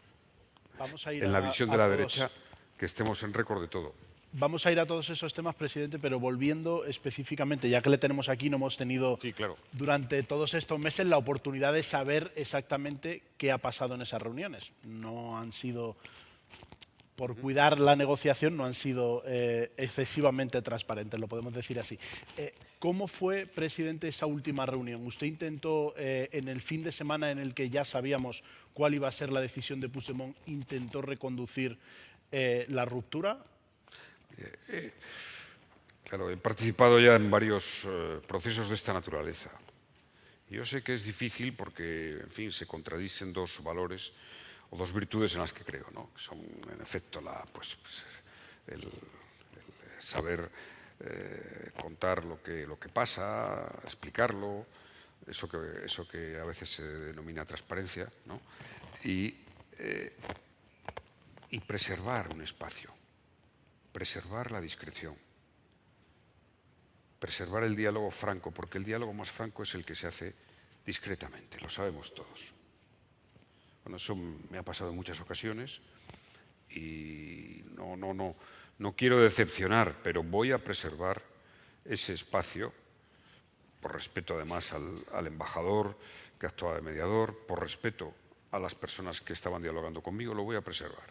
Vamos a ir en la visión de la derecha, que estemos en récord de todo. Vamos a ir a todos esos temas, presidente, pero volviendo específicamente, ya que le tenemos aquí, no hemos tenido durante todos estos meses la oportunidad de saber exactamente qué ha pasado en esas reuniones. No han sido, por cuidar la negociación, no han sido excesivamente transparentes, lo podemos decir así. ¿Cómo fue, presidente, esa última reunión? ¿Usted intentó, en el fin de semana en el que ya sabíamos cuál iba a ser la decisión de Puigdemont, intentó reconducir la ruptura? Claro, he participado ya en varios procesos de esta naturaleza. Yo sé que es difícil porque, en fin, se contradicen dos valores o dos virtudes en las que creo, ¿no? Que son, en efecto, el saber contar lo que pasa, explicarlo, eso que a veces se denomina transparencia, ¿no? Y preservar un espacio. Preservar la discreción, preservar el diálogo franco, porque el diálogo más franco es el que se hace discretamente, lo sabemos todos. Bueno, eso me ha pasado en muchas ocasiones y no quiero decepcionar, pero voy a preservar ese espacio, por respeto además al embajador que actuaba de mediador, por respeto a las personas que estaban dialogando conmigo, lo voy a preservar.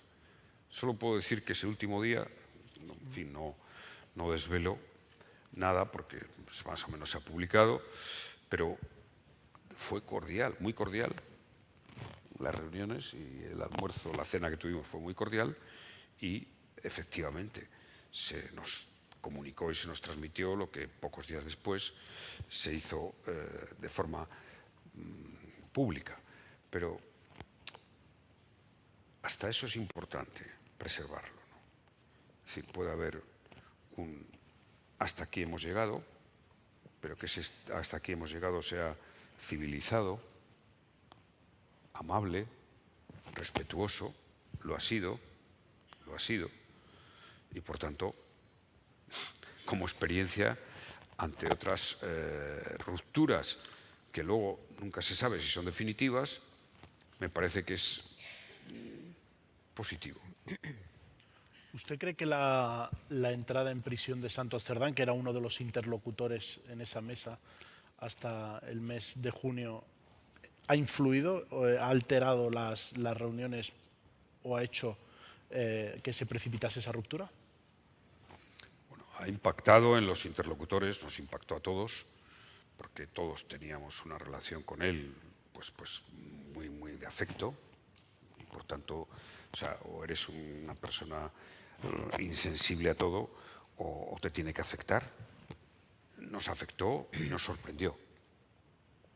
Solo puedo decir que ese último día, en fin, no desvelo, nada porque pues, más o menos se ha publicado, pero fue cordial, muy cordial. Las reuniones y el almuerzo, la cena que tuvimos fue muy cordial y efectivamente se nos comunicó y se nos transmitió lo que pocos días después se hizo de forma pública. Pero hasta eso es importante preservarlo, ¿no? Es decir, puede haber un hasta aquí hemos llegado, pero que ese hasta aquí hemos llegado sea civilizado, amable, respetuoso, lo ha sido, y por tanto, como experiencia ante otras rupturas que luego nunca se sabe si son definitivas, me parece que es positivo. ¿Usted cree que la entrada en prisión de Santos Cerdán, que era uno de los interlocutores en esa mesa hasta el mes de junio, ha influido, ha alterado las reuniones o ha hecho que se precipitase esa ruptura? Bueno, ha impactado en los interlocutores, nos impactó a todos, porque todos teníamos una relación con él pues muy de afecto, y por tanto, o eres una persona insensible a todo o te tiene que afectar. Nos afectó y nos sorprendió,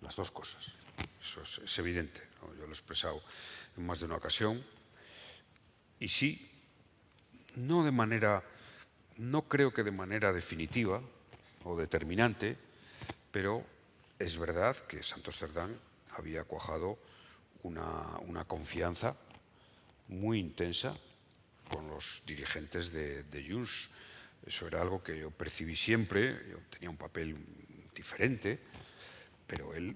las dos cosas. Eso es evidente, ¿no? Yo lo he expresado en más de una ocasión. Y sí, no creo que de manera definitiva o determinante, pero es verdad que Santos Cerdán había cuajado una confianza muy intensa con los dirigentes de Junts. Eso era algo que yo percibí siempre. Yo tenía un papel diferente, pero él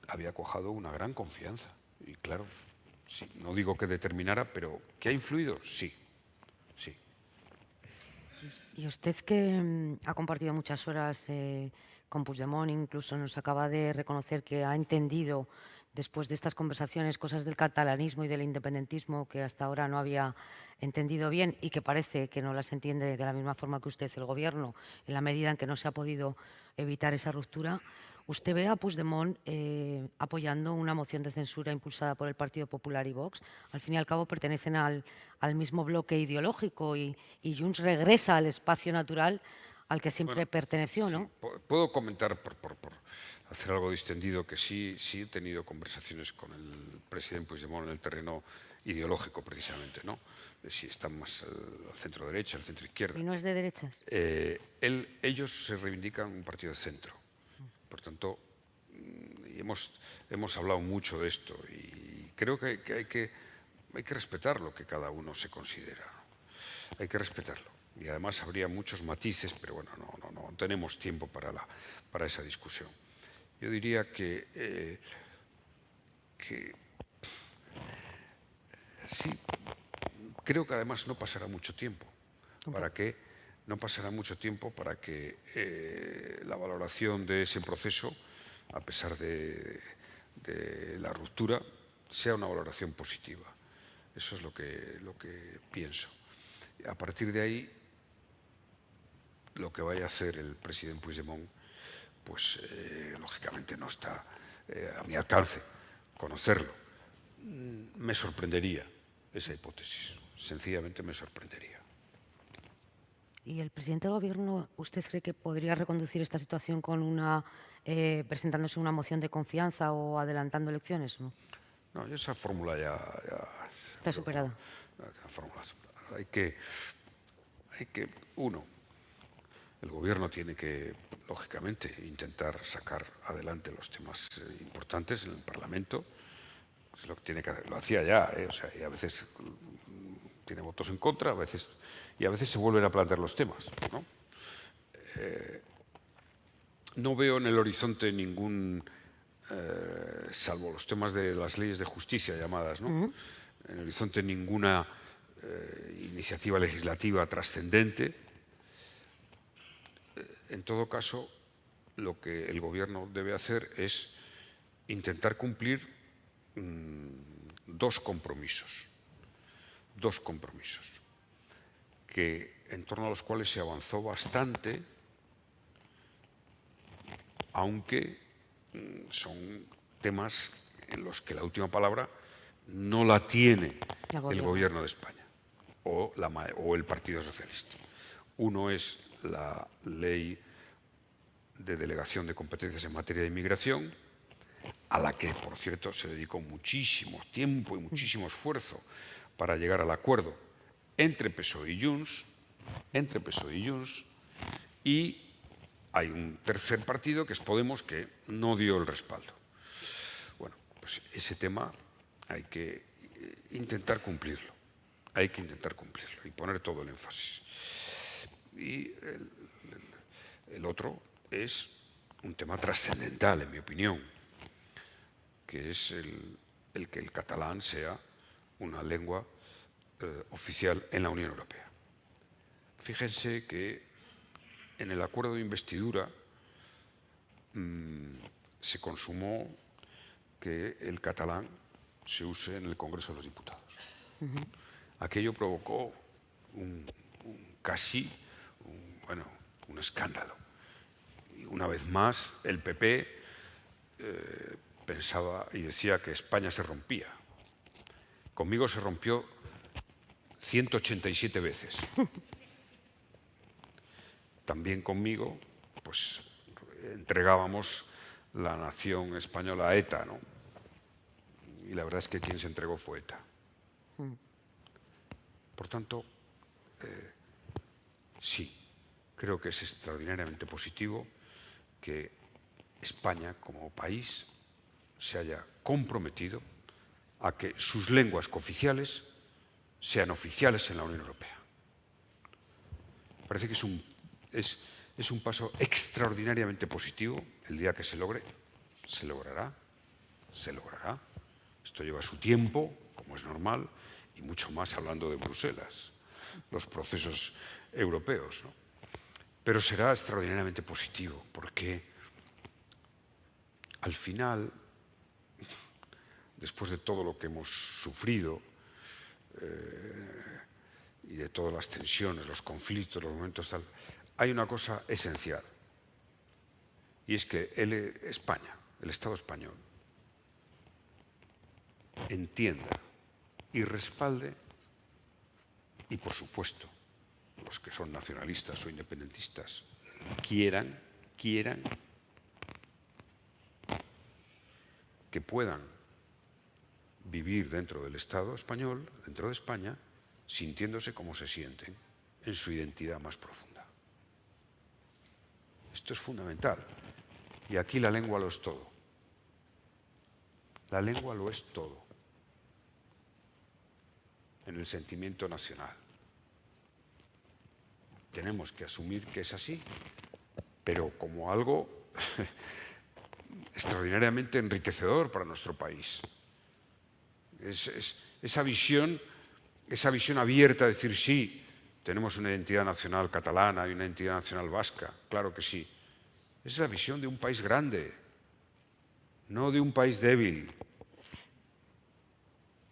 había cuajado una gran confianza. Y claro, sí, no digo que determinara, pero ¿que ha influido? Sí, sí. Y usted que ha compartido muchas horas con Puigdemont, incluso nos acaba de reconocer que ha entendido después de estas conversaciones cosas del catalanismo y del independentismo que hasta ahora no había entendido bien y que parece que no las entiende de la misma forma que usted, el Gobierno, en la medida en que no se ha podido evitar esa ruptura. ¿Usted ve a Puigdemont apoyando una moción de censura impulsada por el Partido Popular y Vox? Al fin y al cabo pertenecen al mismo bloque ideológico y Junts regresa al espacio natural al que siempre perteneció, ¿no? Sí, puedo comentar, por hacer algo distendido, que sí he tenido conversaciones con el presidente Puigdemont en el terreno ideológico, precisamente, ¿no? De si están más al centro derecha, al centro izquierda. ¿Y no es de derechas? Ellos se reivindican un partido de centro. Por tanto, y hemos hablado mucho de esto y creo que hay que respetar lo que cada uno se considera. Hay que respetarlo. Y además habría muchos matices, pero bueno, no tenemos tiempo para esa discusión. Yo diría que sí, creo que además no pasará mucho tiempo. No pasará mucho tiempo para que la valoración de ese proceso, a pesar de la ruptura, sea una valoración positiva. Eso es lo que pienso. A partir de ahí, lo que vaya a hacer el presidente Puigdemont, pues lógicamente no está a mi alcance conocerlo. Me sorprendería esa hipótesis, sencillamente me sorprendería. ¿Y el presidente del Gobierno, usted cree que podría reconducir esta situación con presentándose una moción de confianza o adelantando elecciones? No, esa fórmula ya está superada. Hay que, el Gobierno tiene que, lógicamente, intentar sacar adelante los temas importantes en el Parlamento. Es lo que tiene que hacer. Lo hacía ya, y a veces tiene votos en contra, y a veces se vuelven a plantear los temas, ¿no? No veo en el horizonte ningún, salvo los temas de las leyes de justicia llamadas, ¿no? En el horizonte ninguna iniciativa legislativa trascendente. En todo caso, lo que el Gobierno debe hacer es intentar cumplir dos compromisos, en torno a los cuales se avanzó bastante aunque son temas en los que la última palabra no la tiene el Gobierno de España o el Partido Socialista. Uno es la ley de delegación de competencias en materia de inmigración, a la que, por cierto, se dedicó muchísimo tiempo y muchísimo esfuerzo para llegar al acuerdo entre PSOE y Junts, y hay un tercer partido, que es Podemos, que no dio el respaldo. Bueno, pues ese tema hay que intentar cumplirlo, y poner todo el énfasis. Y el otro es un tema trascendental, en mi opinión, que es el que el catalán sea una lengua oficial en la Unión Europea. Fíjense que en el acuerdo de investidura se consumó que el catalán se use en el Congreso de los Diputados. Aquello provocó un escándalo. Y una vez más, el PP pensaba y decía que España se rompía. Conmigo se rompió 187 veces. También conmigo, pues, entregábamos la nación española a ETA, ¿no? Y la verdad es que quien se entregó fue ETA. Por tanto, sí, creo que es extraordinariamente positivo que España, como país, se haya comprometido a que sus lenguas cooficiales sean oficiales en la Unión Europea. Parece que es un paso extraordinariamente positivo. El día que se logre, se logrará. Esto lleva su tiempo, como es normal, y mucho más hablando de Bruselas, los procesos europeos, ¿no? Pero será extraordinariamente positivo, porque al final, después de todo lo que hemos sufrido y de todas las tensiones, los conflictos, los momentos tal, hay una cosa esencial, y es que España, el Estado español, entienda y respalde, y por supuesto los que son nacionalistas o independentistas quieran que puedan vivir dentro del Estado español, dentro de España, sintiéndose como se sienten, en su identidad más profunda. Esto es fundamental. Y aquí la lengua lo es todo. La lengua lo es todo en el sentimiento nacional. Tenemos que asumir que es así, pero como algo extraordinariamente enriquecedor para nuestro país. Esa visión abierta, de decir, sí, tenemos una identidad nacional catalana y una identidad nacional vasca, claro que sí. Es la visión de un país grande, no de un país débil.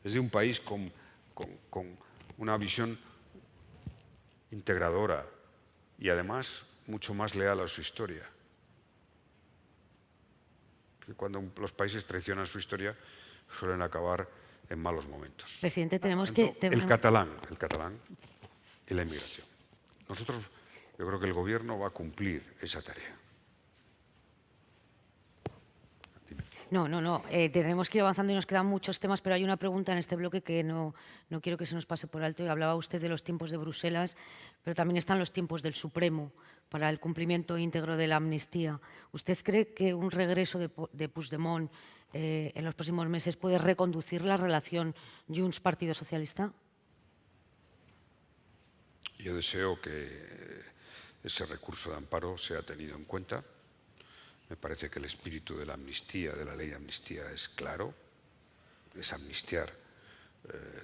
Es de un país con una visión integradora y además mucho más leal a su historia. Que cuando los países traicionan su historia suelen acabar en malos momentos. Presidente, el catalán y la inmigración. Yo creo que el Gobierno va a cumplir esa tarea. No. Tenemos que ir avanzando y nos quedan muchos temas, pero hay una pregunta en este bloque que no quiero que se nos pase por alto. Y hablaba usted de los tiempos de Bruselas, pero también están los tiempos del Supremo para el cumplimiento íntegro de la amnistía. ¿Usted cree que un regreso de Puigdemont en los próximos meses puede reconducir la relación Junts-Partido Socialista? Yo deseo que ese recurso de amparo sea tenido en cuenta. Me parece que el espíritu de la amnistía, de la ley de amnistía, es claro, es amnistiar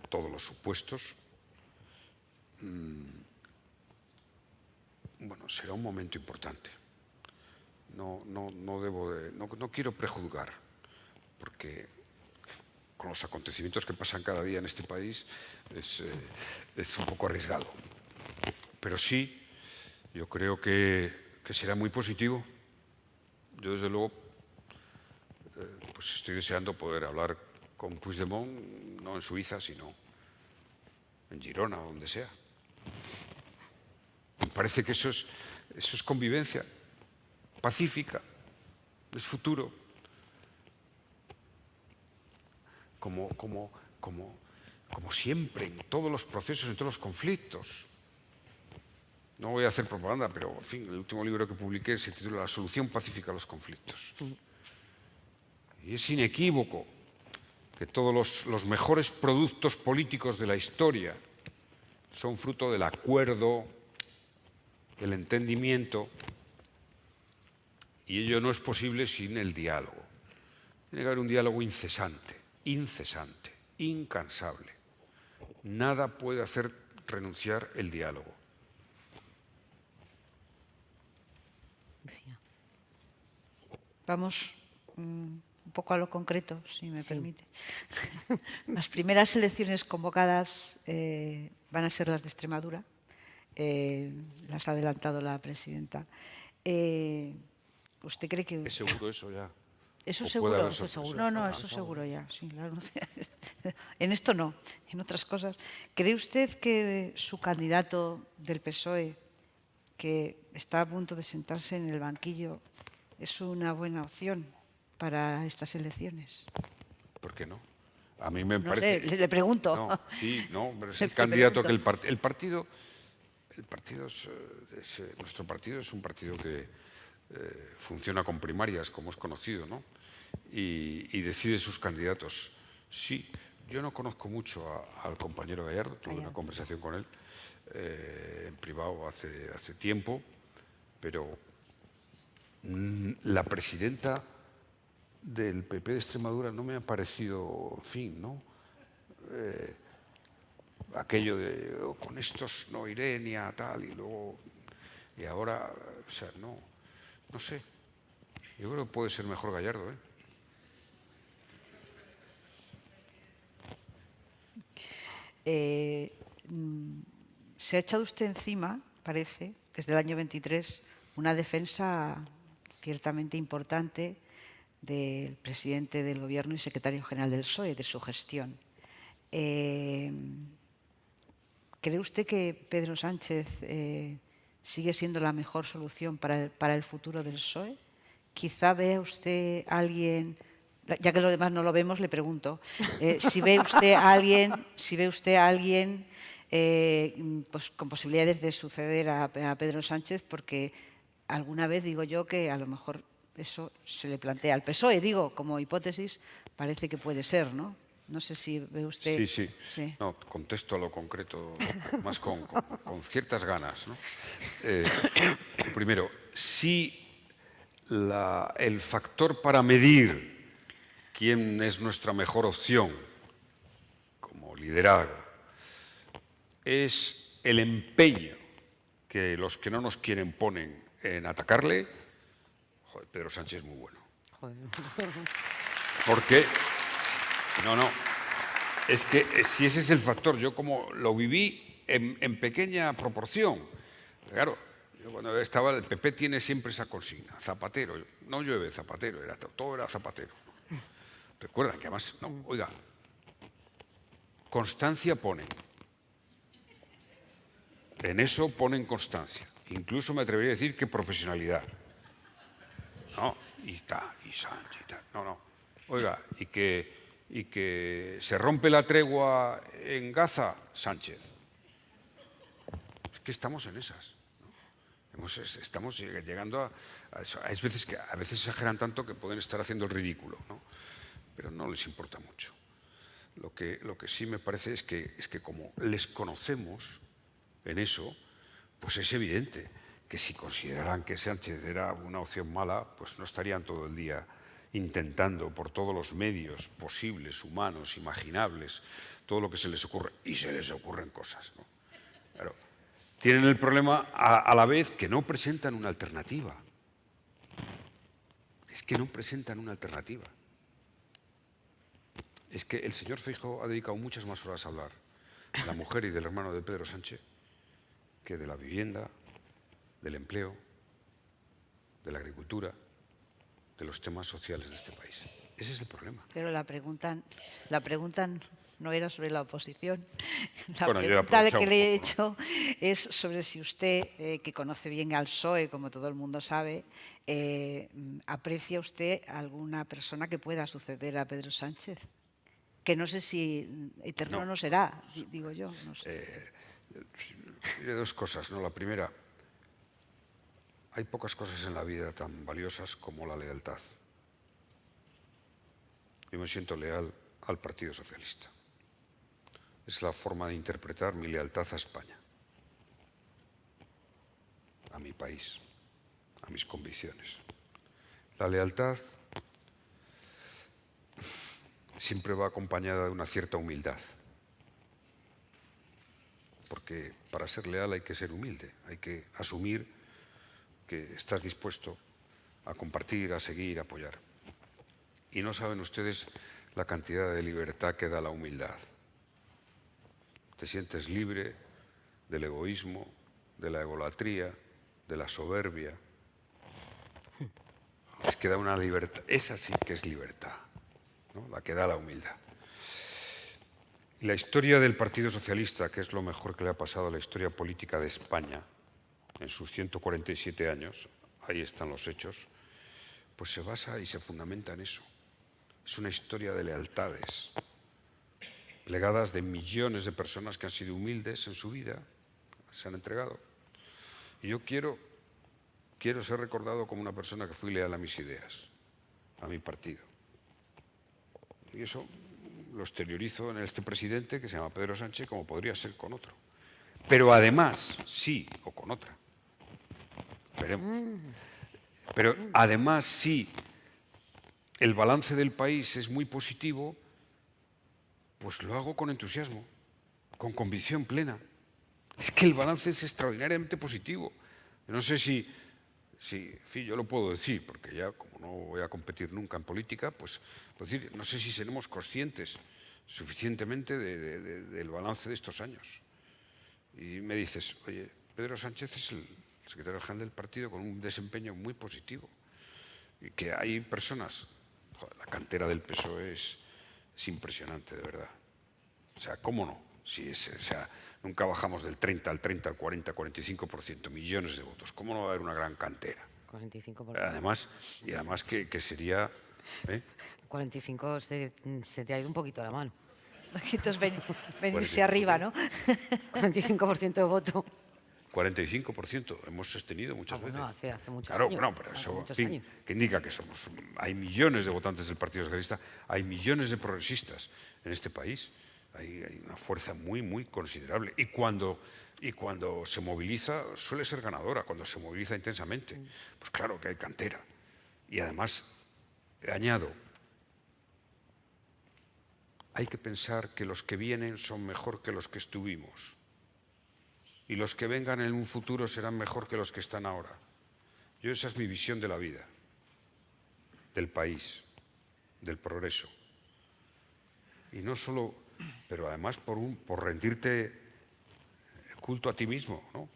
todos los supuestos. Bueno, será un momento importante. No quiero prejuzgar, porque con los acontecimientos que pasan cada día en este país es un poco arriesgado. Pero sí, yo creo que será muy positivo yo desde luego pues estoy deseando poder hablar con Puigdemont, no en Suiza, sino en Girona o donde sea. Me parece que eso es convivencia pacífica, es futuro. Como siempre, en todos los procesos, en todos los conflictos. No voy a hacer propaganda, pero, en fin, el último libro que publiqué se titula La solución pacífica a los conflictos. Y es inequívoco que todos los mejores productos políticos de la historia son fruto del acuerdo, del entendimiento, y ello no es posible sin el diálogo. Tiene que haber un diálogo incesante, incansable. Nada puede hacer renunciar el diálogo. Vamos un poco a lo concreto, si me permite. Las primeras elecciones convocadas van a ser las de Extremadura. Las ha adelantado la presidenta. ¿Usted cree que...? ¿Es seguro eso ya? Eso ¿O seguro. puede haber Eso sorpresas? seguro. No, eso seguro ya. Sí, claro. En esto no, en otras cosas. ¿Cree usted que su candidato del PSOE, que está a punto de sentarse en el banquillo, es una buena opción para estas elecciones? ¿Por qué no? A mí me No parece... sé, le pregunto. No, sí, no, pero es Le el candidato que pregunto. nuestro partido es un partido que funciona con primarias, como es conocido, ¿no? Y decide sus candidatos. Sí, yo no conozco mucho al compañero Gallardo, tuve una conversación con él en privado hace tiempo, pero la presidenta del PP de Extremadura no me ha parecido, en fin, ¿no? Aquello de con estos no iré ni a tal y ahora, o sea, no sé. Yo creo que puede ser mejor Gallardo, ¿eh? Se ha echado usted encima, parece, desde el año 23, una defensa ciertamente importante del presidente del Gobierno y secretario general del PSOE, de su gestión. ¿Cree usted que Pedro Sánchez sigue siendo la mejor solución para el futuro del PSOE? Quizá vea usted a alguien, ya que los demás no lo vemos, le pregunto, si ve usted a alguien pues, con posibilidades de suceder a Pedro Sánchez, porque alguna vez digo yo que a lo mejor eso se le plantea al PSOE, digo, como hipótesis, parece que puede ser, ¿no? No sé si ve usted... Sí. No, contesto a lo concreto, más con ciertas ganas, ¿no? Primero, si el factor para medir quién es nuestra mejor opción como liderazgo es el empeño que los que no nos quieren ponen en atacarle, joder, Pedro Sánchez es muy bueno. Porque, es que si ese es el factor, yo como lo viví en pequeña proporción, claro, yo cuando estaba, el PP tiene siempre esa consigna, Zapatero, no llueve Zapatero, todo era Zapatero. Recuerdan que además, no, oiga, constancia ponen. En eso ponen constancia. Incluso me atrevería a decir que profesionalidad. No, y Sánchez, y tal. No. Oiga, y que se rompe la tregua en Gaza, Sánchez. Es que estamos en esas. ¿no? Estamos llegando a eso. Hay veces que a veces exageran tanto que pueden estar haciendo el ridículo, ¿no? Pero no les importa mucho. Lo que sí me parece es que como les conocemos en eso, pues es evidente que si consideraran que Sánchez era una opción mala, pues no estarían todo el día intentando por todos los medios posibles, humanos, imaginables, todo lo que se les ocurre. Y se les ocurren cosas, ¿no? Claro. Tienen el problema a la vez que no presentan una alternativa. Es que no presentan una alternativa. Es que el señor Feijóo ha dedicado muchas más horas a hablar de la mujer y del hermano de Pedro Sánchez que de la vivienda, del empleo, de la agricultura, de los temas sociales de este país. Ese es el problema. Pero la pregunta no era sobre la oposición. La Bueno, yo he pregunta aprovechado que un le he poco, hecho es sobre si usted, que conoce bien al PSOE, como todo el mundo sabe, ¿aprecia usted a alguna persona que pueda suceder a Pedro Sánchez? Que no sé si eterno no será, digo yo. No sé. Diré dos cosas, ¿no? La primera, hay pocas cosas en la vida tan valiosas como la lealtad. Yo me siento leal al Partido Socialista. Es la forma de interpretar mi lealtad a España, a mi país, a mis convicciones. La lealtad siempre va acompañada de una cierta humildad, porque para ser leal hay que ser humilde, hay que asumir que estás dispuesto a compartir, a seguir, a apoyar. Y no saben ustedes la cantidad de libertad que da la humildad. Te sientes libre del egoísmo, de la egolatría, de la soberbia. Es que da una libertad, esa sí que es libertad, ¿no? La que da la humildad. Y la historia del Partido Socialista, que es lo mejor que le ha pasado a la historia política de España, en sus 147 años, ahí están los hechos, pues se basa y se fundamenta en eso. Es una historia de lealtades, legadas de millones de personas que han sido humildes en su vida, se han entregado. Y yo quiero ser recordado como una persona que fui leal a mis ideas, a mi partido. Y eso lo exteriorizo en este presidente que se llama Pedro Sánchez, como podría ser con otro. Pero además, sí, o con otra. Veremos. Pero además, sí, el balance del país es muy positivo, pues lo hago con entusiasmo, con convicción plena. Es que el balance es extraordinariamente positivo. No sé si en fin, yo lo puedo decir, porque ya como no voy a competir nunca en política, pues puedo decir, no sé si seremos conscientes suficientemente del balance de estos años. Y me dices, oye, Pedro Sánchez es el secretario general del partido con un desempeño muy positivo. Y que hay personas, joder, la cantera del PSOE es impresionante, de verdad. O sea, ¿cómo no? Si es, o sea, nunca bajamos del 30 al 30, al 40, 45%, millones de votos. ¿Cómo no va a haber una gran cantera? 45%. Además que sería... 45 se te ha ido un poquito la mano. Entonces venirse arriba, ¿no? 45% de voto. 45% hemos sostenido muchas veces. Bueno, hace muchos claro, años. Bueno, pero Hace eso, muchos en fin, años. que indica que hay millones de votantes del Partido Socialista, hay millones de progresistas en este país. Hay una fuerza muy, muy considerable. Y cuando se moviliza, suele ser ganadora, cuando se moviliza intensamente. Pues claro que hay cantera. Y además, añado, hay que pensar que los que vienen son mejor que los que estuvimos. Y los que vengan en un futuro serán mejor que los que están ahora. Esa es mi visión de la vida, del país, del progreso. Y no solo, pero además por rendirte culto a ti mismo, ¿no?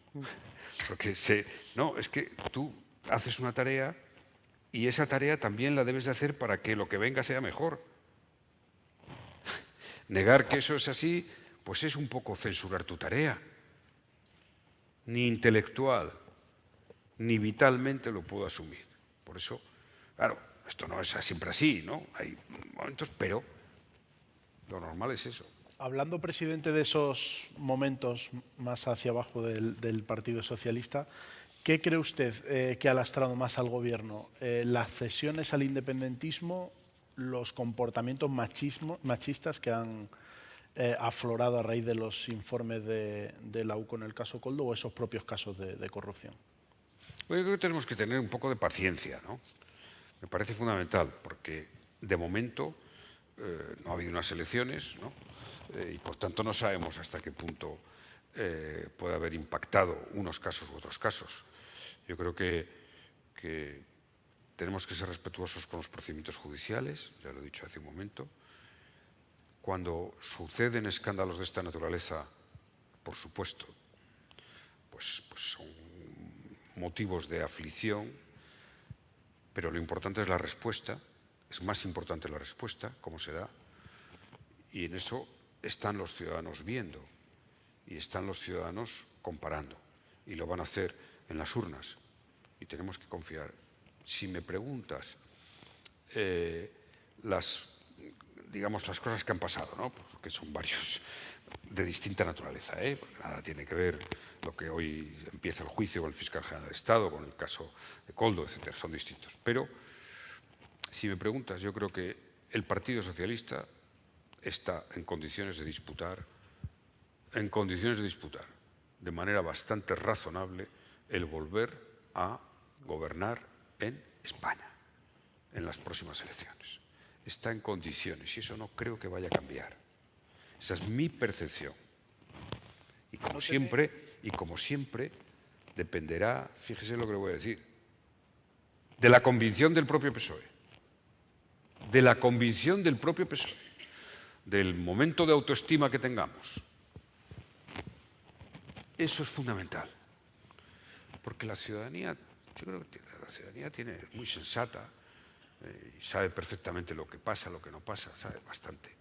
Porque es que tú haces una tarea y esa tarea también la debes de hacer para que lo que venga sea mejor. Negar que eso es así, pues es un poco censurar tu tarea. Ni intelectual, ni vitalmente lo puedo asumir. Por eso, claro, esto no es siempre así, ¿no? Hay momentos, pero lo normal es eso. Hablando, presidente, de esos momentos más hacia abajo del Partido Socialista, ¿qué cree usted que ha lastrado más al gobierno? ¿Las cesiones al independentismo, los comportamientos machistas que han aflorado a raíz de los informes de la UCO en el caso Koldo o esos propios casos de corrupción? Bueno, yo creo que tenemos que tener un poco de paciencia, ¿no? Me parece fundamental, porque de momento no ha habido unas elecciones, ¿no? Y por tanto no sabemos hasta qué punto puede haber impactado unos casos u otros casos. Yo creo que tenemos que ser respetuosos con los procedimientos judiciales, ya lo he dicho hace un momento. Cuando suceden escándalos de esta naturaleza, por supuesto, pues son motivos de aflicción, pero lo importante es la respuesta, es más importante la respuesta, cómo se da, y en eso están los ciudadanos viendo y están los ciudadanos comparando, y lo van a hacer en las urnas, y tenemos que confiar. Si me preguntas las cosas que han pasado, ¿no? Que son varios de distinta naturaleza, porque nada tiene que ver lo que hoy empieza el juicio con el fiscal general del Estado, con el caso de Koldo, etcétera, son distintos. Pero si me preguntas, yo creo que el Partido Socialista está en condiciones de disputar de manera bastante razonable el volver a gobernar en España en las próximas elecciones. Está en condiciones y eso no creo que vaya a cambiar. Esa es mi percepción. Y como siempre, dependerá, fíjese lo que le voy a decir, de la convicción del propio PSOE. De la convicción del propio PSOE. Del momento de autoestima que tengamos. Eso es fundamental. Porque la ciudadanía, yo creo que la ciudadanía es muy sensata y sabe perfectamente lo que pasa, lo que no pasa, sabe bastante.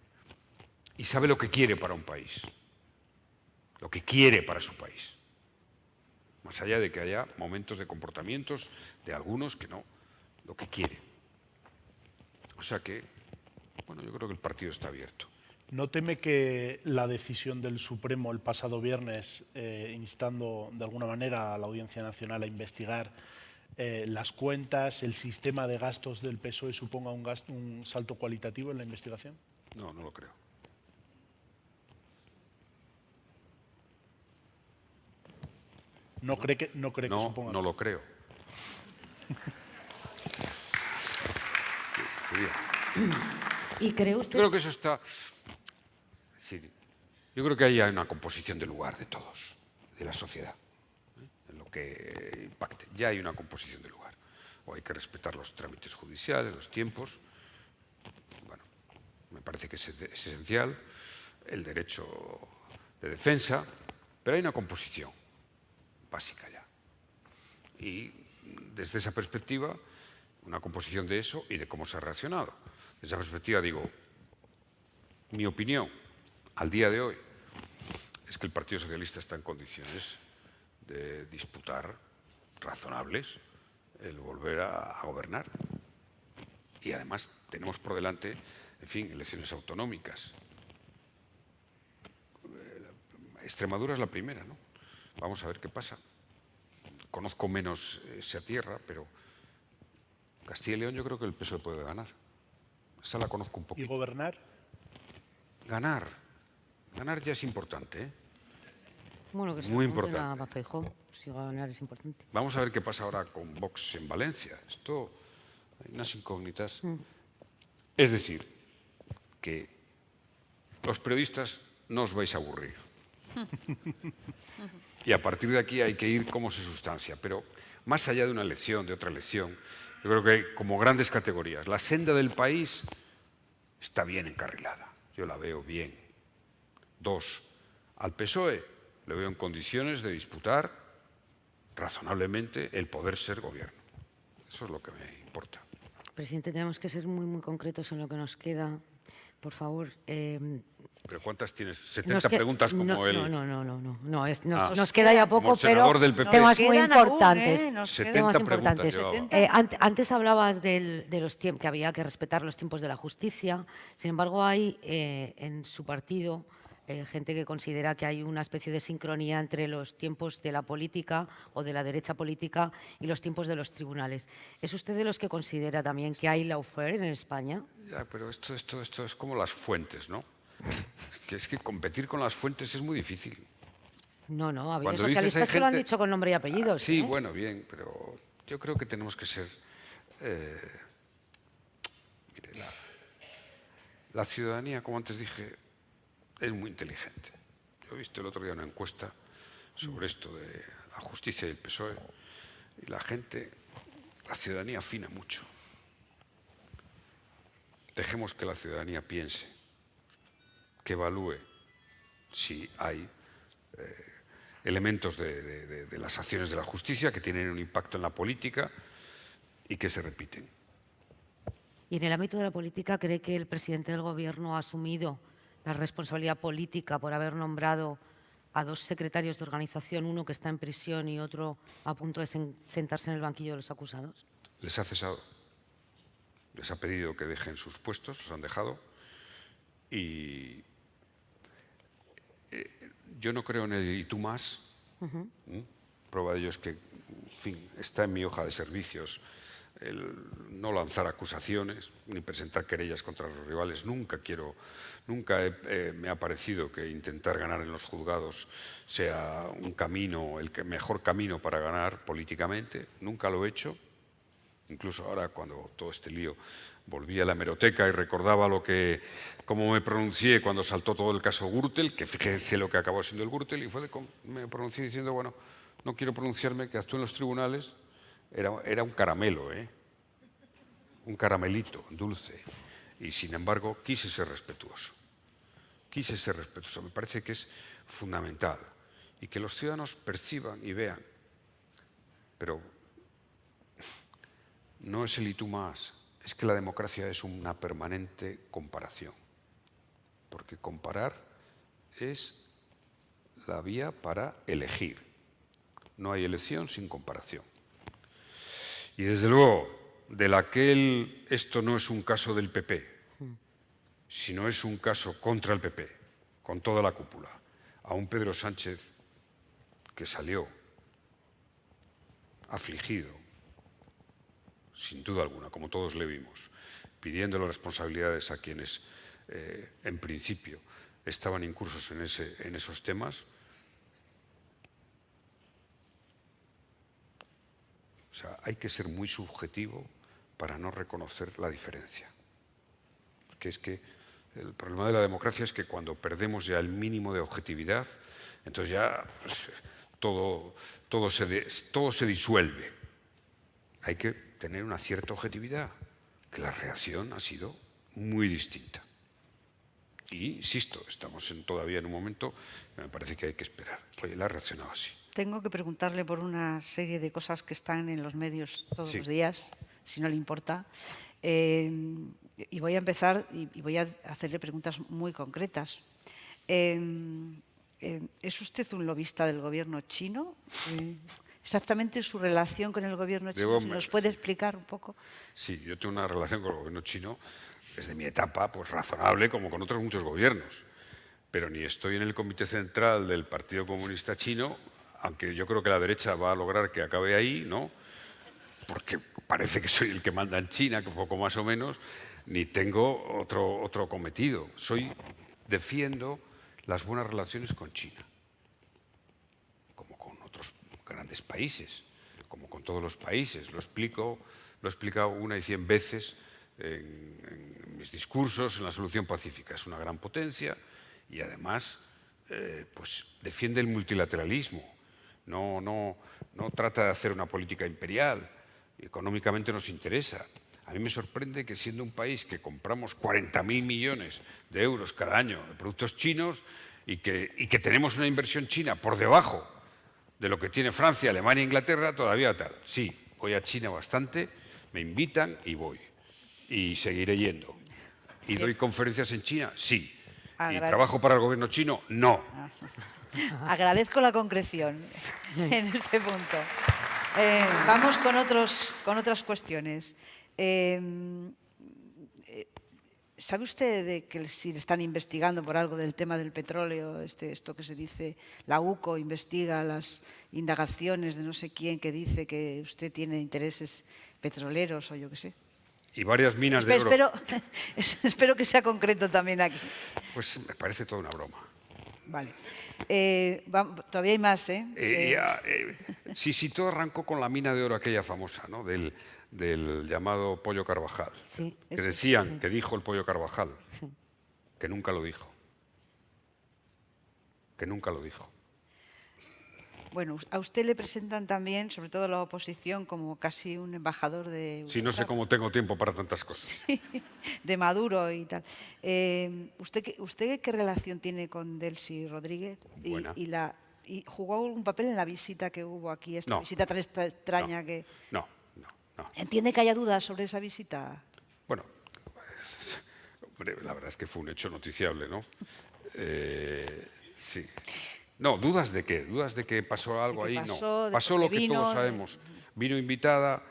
Y sabe lo que quiere para un país, lo que quiere para su país. Más allá de que haya momentos de comportamientos de algunos que no, lo que quiere. O sea que, bueno, yo creo que el partido está abierto. ¿No teme que la decisión del Supremo el pasado viernes, instando de alguna manera a la Audiencia Nacional a investigar las cuentas, el sistema de gastos del PSOE, suponga un salto cualitativo en la investigación? No, no lo creo. ¿No cree que suponga? No lo creo. ¿Y cree usted? Yo creo que eso está... Sí, yo creo que ahí hay una composición del lugar de todos, de la sociedad, en lo que impacte. Ya hay una composición del lugar. O hay que respetar los trámites judiciales, los tiempos. Bueno, me parece que es esencial el derecho de defensa, pero hay una composición básica ya. Y desde esa perspectiva, una composición de eso y de cómo se ha reaccionado. Desde esa perspectiva digo, mi opinión al día de hoy es que el Partido Socialista está en condiciones de disputar razonables el volver a gobernar. Y además tenemos por delante, en fin, elecciones autonómicas. Extremadura es la primera, ¿no? Vamos a ver qué pasa. Conozco menos esa tierra, pero Castilla y León yo creo que el PSOE puede ganar. Esa la conozco un poquito. ¿Y gobernar? Ganar ya es importante, ¿eh? Bueno, que se Muy apunten importante. a Feijóo, si ganar es importante. Vamos a ver qué pasa ahora con Vox en Valencia. Esto, hay unas incógnitas. Es decir, que los periodistas no os vais a aburrir. Y a partir de aquí hay que ir cómo se sustancia. Pero más allá de una elección, de otra elección, yo creo que hay como grandes categorías. La senda del país está bien encarrilada. Yo la veo bien. 2, al PSOE le veo en condiciones de disputar razonablemente el poder ser gobierno. Eso es lo que me importa. Presidente, tenemos que ser muy, muy concretos en lo que nos queda. Por favor. ¿Pero cuántas tienes? 70 preguntas como él. No, nos queda ya poco, pero del PP. temas muy quedan aún, importantes. nos 70 temas preguntas importantes. llevaba. Antes hablabas de los tiempos, que había que respetar los tiempos de la justicia. Sin embargo, hay en su partido gente que considera que hay una especie de sincronía entre los tiempos de la política o de la derecha política y los tiempos de los tribunales. ¿Es usted de los que considera también que hay lawfare en España? Ya, pero esto es como las fuentes, ¿no? Es que competir con las fuentes es muy difícil. No, ha habido Cuando dices, socialistas hay que lo han gente- dicho con nombre y apellidos. Sí, ¿eh? bueno, bien, pero yo creo que tenemos que ser... mire, la ciudadanía, como antes dije, es muy inteligente. Yo he visto el otro día una encuesta sobre esto de la justicia y el PSOE, y la ciudadanía afina mucho. Dejemos que la ciudadanía piense, que evalúe si hay elementos de las acciones de la justicia que tienen un impacto en la política y que se repiten. Y en el ámbito de la política, ¿cree que el presidente del Gobierno ha asumido la responsabilidad política por haber nombrado a 2 secretarios de organización, uno que está en prisión y otro a punto de sentarse en el banquillo de los acusados? Les ha cesado, les ha pedido que dejen sus puestos, los han dejado, y yo no creo en el y tú más. Prueba de ello es que, en fin, está en mi hoja de servicios el no lanzar acusaciones ni presentar querellas contra los rivales. Nunca me ha parecido que intentar ganar en los juzgados sea un camino, el mejor camino para ganar políticamente. Nunca lo he hecho. Incluso ahora, cuando todo este lío, volví a la hemeroteca y recordaba cómo me pronuncié cuando saltó todo el caso Gürtel, que fíjense lo que acabó siendo el Gürtel, y me pronuncié diciendo, bueno, no quiero pronunciarme, que actué en los tribunales. Era un caramelo, un caramelito dulce. Y sin embargo, quise ser respetuoso. Me parece que es fundamental. Y que los ciudadanos perciban y vean. Pero no es el y tú más. Es que la democracia es una permanente comparación. Porque comparar es la vía para elegir. No hay elección sin comparación. Y desde luego, esto no es un caso del PP, sino es un caso contra el PP, con toda la cúpula. A un Pedro Sánchez que salió afligido, sin duda alguna, como todos le vimos, pidiendo las responsabilidades a quienes, en principio, estaban incursos en esos temas. O sea, hay que ser muy subjetivo para no reconocer la diferencia. Porque es que el problema de la democracia es que cuando perdemos ya el mínimo de objetividad, entonces ya todo se disuelve. Hay que tener una cierta objetividad, que la reacción ha sido muy distinta. Y, insisto, estamos todavía en un momento que me parece que hay que esperar. Oye, él ha reaccionado así. Tengo que preguntarle por una serie de cosas que están en los medios todos Sí. los días, si no le importa. Y voy a empezar y voy a hacerle preguntas muy concretas. ¿Es usted un lobista del gobierno chino? Exactamente su relación con el gobierno chino, ¿se nos puede explicar un poco? Sí, yo tengo una relación con el gobierno chino desde mi etapa, pues razonable, como con otros muchos gobiernos. Pero ni estoy en el comité central del Partido Comunista Chino, aunque yo creo que la derecha va a lograr que acabe ahí, ¿no? Porque parece que soy el que manda en China, que poco más o menos, ni tengo otro cometido. Defiendo las buenas relaciones con China, como con otros grandes países, como con todos los países. Lo he explicado una y 100 veces en mis discursos en la solución pacífica. Es una gran potencia y además pues defiende el multilateralismo. No trata de hacer una política imperial. Económicamente nos interesa. A mí me sorprende que siendo un país que compramos 40.000 millones de euros cada año de productos chinos y que tenemos una inversión china por debajo de lo que tiene Francia, Alemania e Inglaterra, todavía tal. Sí, voy a China bastante, me invitan y voy. Y seguiré yendo. ¿Y doy conferencias en China? Sí. ¿Y trabajo para el gobierno chino? No. Agradezco la concreción en este punto. Vamos con otras cuestiones. ¿Sabe usted de que si le están investigando por algo del tema del petróleo, esto que se dice, la UCO investiga las indagaciones de no sé quién que dice que usted tiene intereses petroleros o yo qué sé? Y varias minas de oro. Espero que sea concreto también aquí. Pues me parece toda una broma. Vale. Todavía hay más, ¿eh? Sí, todo arrancó con la mina de oro aquella famosa, ¿no? Del llamado Pollo Carvajal. Sí, que decían que dijo el Pollo Carvajal, que nunca lo dijo. Que nunca lo dijo. Bueno, a usted le presentan también, sobre todo la oposición, como casi un embajador de Europa. Sí, no sé cómo tengo tiempo para tantas cosas. De Maduro y tal. ¿Usted qué relación tiene con Delcy Rodríguez? Buena. ¿Y jugó algún papel en la visita que hubo aquí, esta No. visita tan extraña que...? No, ¿Entiende que haya dudas sobre esa visita? Bueno, hombre, la verdad es que fue un hecho noticiable, ¿no? Sí. No, ¿dudas de qué? ¿Dudas de que pasó algo ahí? No. Pasó lo que todos sabemos. Vino invitada,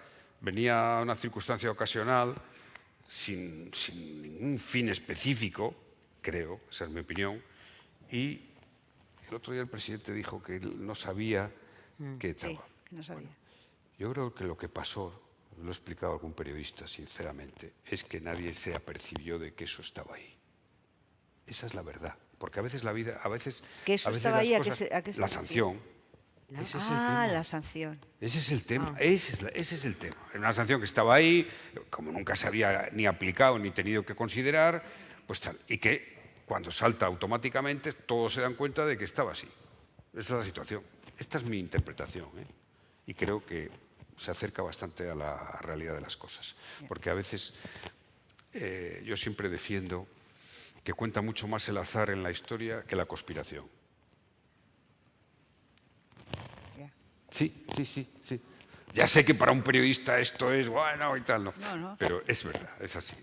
venía a una circunstancia ocasional, sin ningún fin específico, creo, esa es mi opinión, y el otro día el presidente dijo que él no sabía que estaba. Sí, no sabía. Bueno, yo creo que lo que pasó, lo ha explicado algún periodista, sinceramente, es que nadie se apercibió de que eso estaba ahí. Esa es la verdad. Porque a veces la vida, a veces ¿Que eso a veces estaba ahí? las ¿A qué cosas, se refiere? la sanción. Ese es el tema. La sanción. Ese es el tema, ese es el tema. Era una sanción que estaba ahí, como nunca se había ni aplicado ni tenido que considerar, pues tal. Y que cuando salta automáticamente todos se dan cuenta de que estaba así. Esa es la situación. Esta es mi interpretación, ¿eh? Y creo que se acerca bastante a la realidad de las cosas. Porque a veces yo siempre defiendo que cuenta mucho más el azar en la historia que la conspiración. Sí. Ya sé que para un periodista esto es bueno y tal, ¿no? No. Pero es verdad, es así.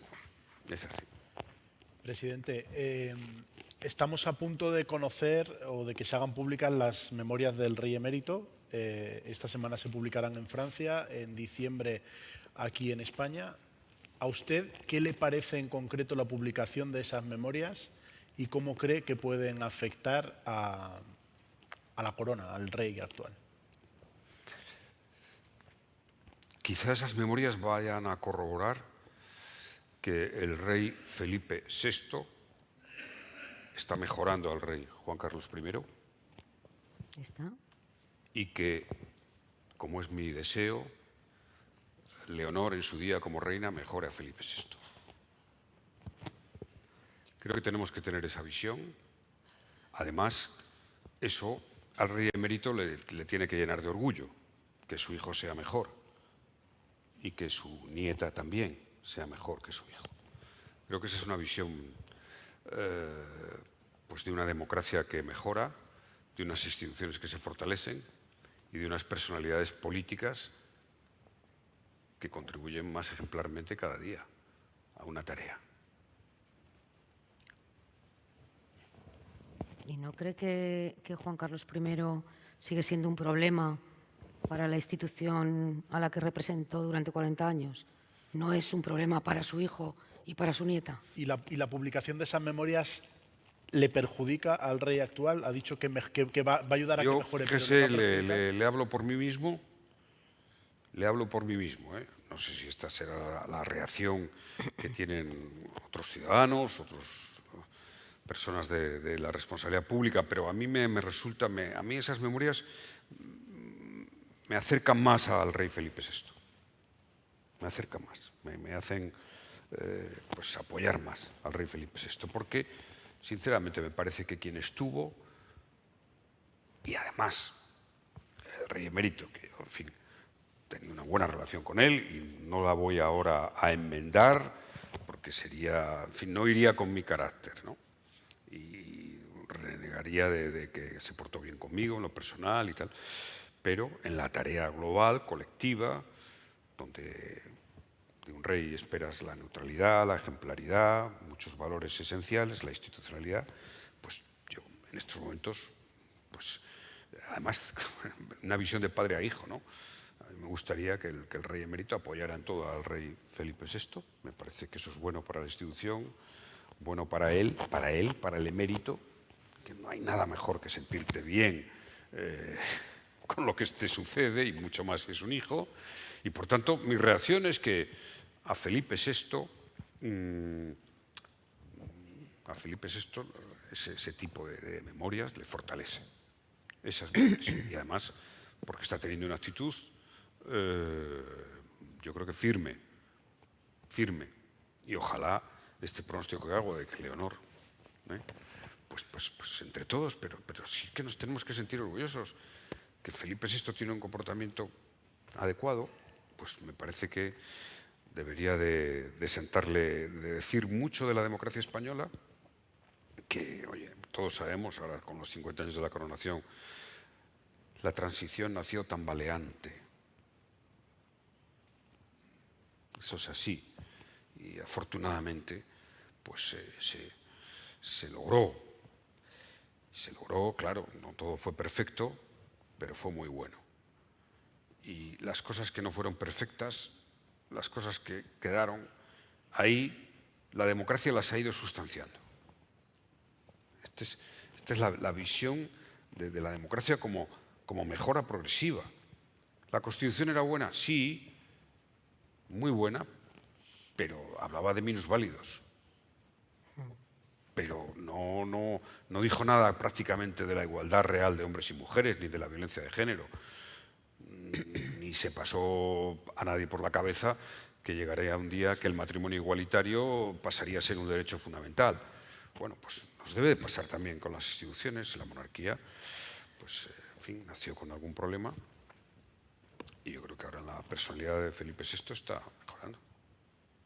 Es así. Presidente, estamos a punto de conocer o de que se hagan públicas las memorias del Rey Emérito. Esta semana se publicarán en Francia, en diciembre aquí en España. ¿A usted qué le parece en concreto la publicación de esas memorias y cómo cree que pueden afectar a la corona, al rey actual? Quizás esas memorias vayan a corroborar que el rey Felipe VI está mejorando al rey Juan Carlos I. ¿Está? Y que, como es mi deseo, Leonor en su día como reina mejore a Felipe VI. Creo que tenemos que tener esa visión. Además, eso al rey emérito le tiene que llenar de orgullo, que su hijo sea mejor y que su nieta también sea mejor que su hijo. Creo que esa es una visión pues de una democracia que mejora, de unas instituciones que se fortalecen y de unas personalidades políticas que contribuyen más ejemplarmente cada día a una tarea. ¿Y no cree que Juan Carlos I sigue siendo un problema para la institución a la que representó durante 40 años? ¿No es un problema para su hijo y para su nieta? ¿Y la publicación de esas memorias le perjudica al rey actual? Ha dicho que va a ayudar a que mejore. Fíjese, le hablo por mí mismo. Le hablo por mí mismo, ¿eh? No sé si esta será la reacción que tienen otros ciudadanos, otras personas de la responsabilidad pública, pero a mí me resulta, a mí esas memorias me acercan más al rey Felipe VI. Me acercan más, me hacen pues apoyar más al rey Felipe VI, porque sinceramente me parece que quien estuvo, y además el rey emérito, que en fin, tenía una buena relación con él y no la voy ahora a enmendar porque sería, en fin, no iría con mi carácter, ¿no? Y renegaría de que se portó bien conmigo en lo personal y tal, pero en la tarea global, colectiva, donde de un rey esperas la neutralidad, la ejemplaridad, muchos valores esenciales, la institucionalidad, pues yo en estos momentos, pues además una visión de padre a hijo, ¿no? A mí me gustaría que el rey emérito apoyara en todo al rey Felipe VI. Me parece que eso es bueno para la institución, bueno para él, para el emérito, que no hay nada mejor que sentirte bien con lo que te sucede, y mucho más si es un hijo. Y por tanto, mi reacción es que a Felipe VI, ese tipo de memorias le fortalece. Esa es mi impresión. Y además, porque está teniendo una actitud, yo creo que firme. Y ojalá este pronóstico que hago de que Leonor, pues entre todos, pero sí que nos tenemos que sentir orgullosos que Felipe VI tiene un comportamiento adecuado, pues me parece que debería de sentarle, de decir mucho de la democracia española, que, oye, todos sabemos, ahora con los 50 años de la coronación, la transición nació tambaleante. eso es así. Y afortunadamente, pues se logró. Se logró, claro, no todo fue perfecto, pero fue muy bueno. Y las cosas que no fueron perfectas, las cosas que quedaron ahí, la democracia las ha ido sustanciando. Esta es la visión de la democracia como mejora progresiva. ¿La Constitución era buena? Sí, muy buena, pero hablaba de minusválidos. Pero no dijo nada prácticamente de la igualdad real de hombres y mujeres, ni de la violencia de género. Ni se pasó a nadie por la cabeza que llegaría un día que el matrimonio igualitario pasaría a ser un derecho fundamental. Bueno, pues nos debe de pasar también con las instituciones. La monarquía, pues, en fin, nació con algún problema y yo creo que ahora la personalidad de Felipe VI está mejorando.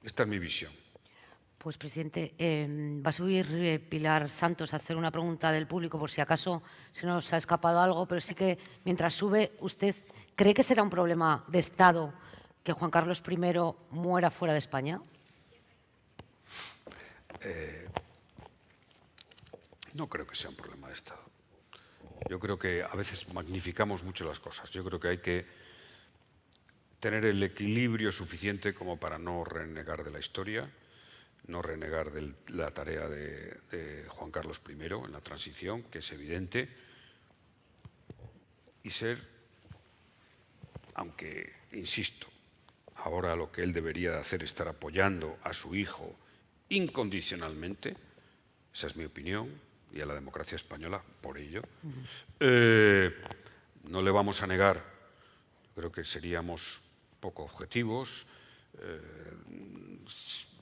Esta es mi visión. Pues, presidente, va a subir Pilar Santos a hacer una pregunta del público por si acaso se nos ha escapado algo, pero sí que mientras sube, ¿usted cree que será un problema de Estado que Juan Carlos I muera fuera de España? No creo que sea un problema de Estado. Yo creo que a veces magnificamos mucho las cosas. Yo creo que hay que tener el equilibrio suficiente como para no renegar de la historia, no renegar de la tarea de Juan Carlos I en la transición, que es evidente, y ser, aunque, insisto, ahora lo que él debería de hacer es estar apoyando a su hijo incondicionalmente, esa es mi opinión, y a la democracia española por ello. No le vamos a negar, creo que seríamos poco objetivos,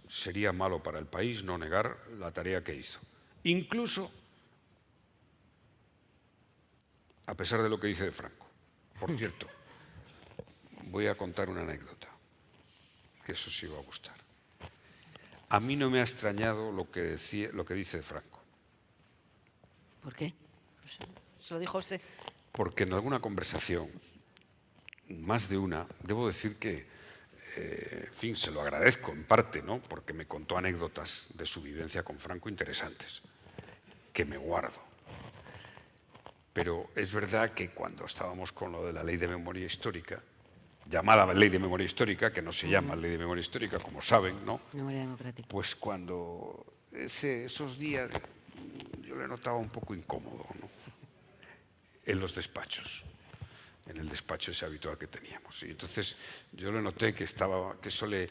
sería malo para el país no negar la tarea que hizo. Incluso a pesar de lo que dice de Franco. Por cierto, voy a contar una anécdota, que eso sí va a gustar. A mí no me ha extrañado lo que dice de Franco. ¿Por qué? ¿Se lo dijo usted? Porque en alguna conversación, más de una, debo decir que, en fin, se lo agradezco en parte, ¿no? Porque me contó anécdotas de su vivencia con Franco interesantes, que me guardo. Pero es verdad que cuando estábamos con lo de la Ley de Memoria Histórica, llamada Ley de Memoria Histórica, que no se llama Ley de Memoria Histórica, como saben, ¿no? Memoria democrática. Pues cuando esos días yo le notaba un poco incómodo, ¿no? En los despachos, en el despacho ese habitual que teníamos. Y entonces yo le noté que eso le...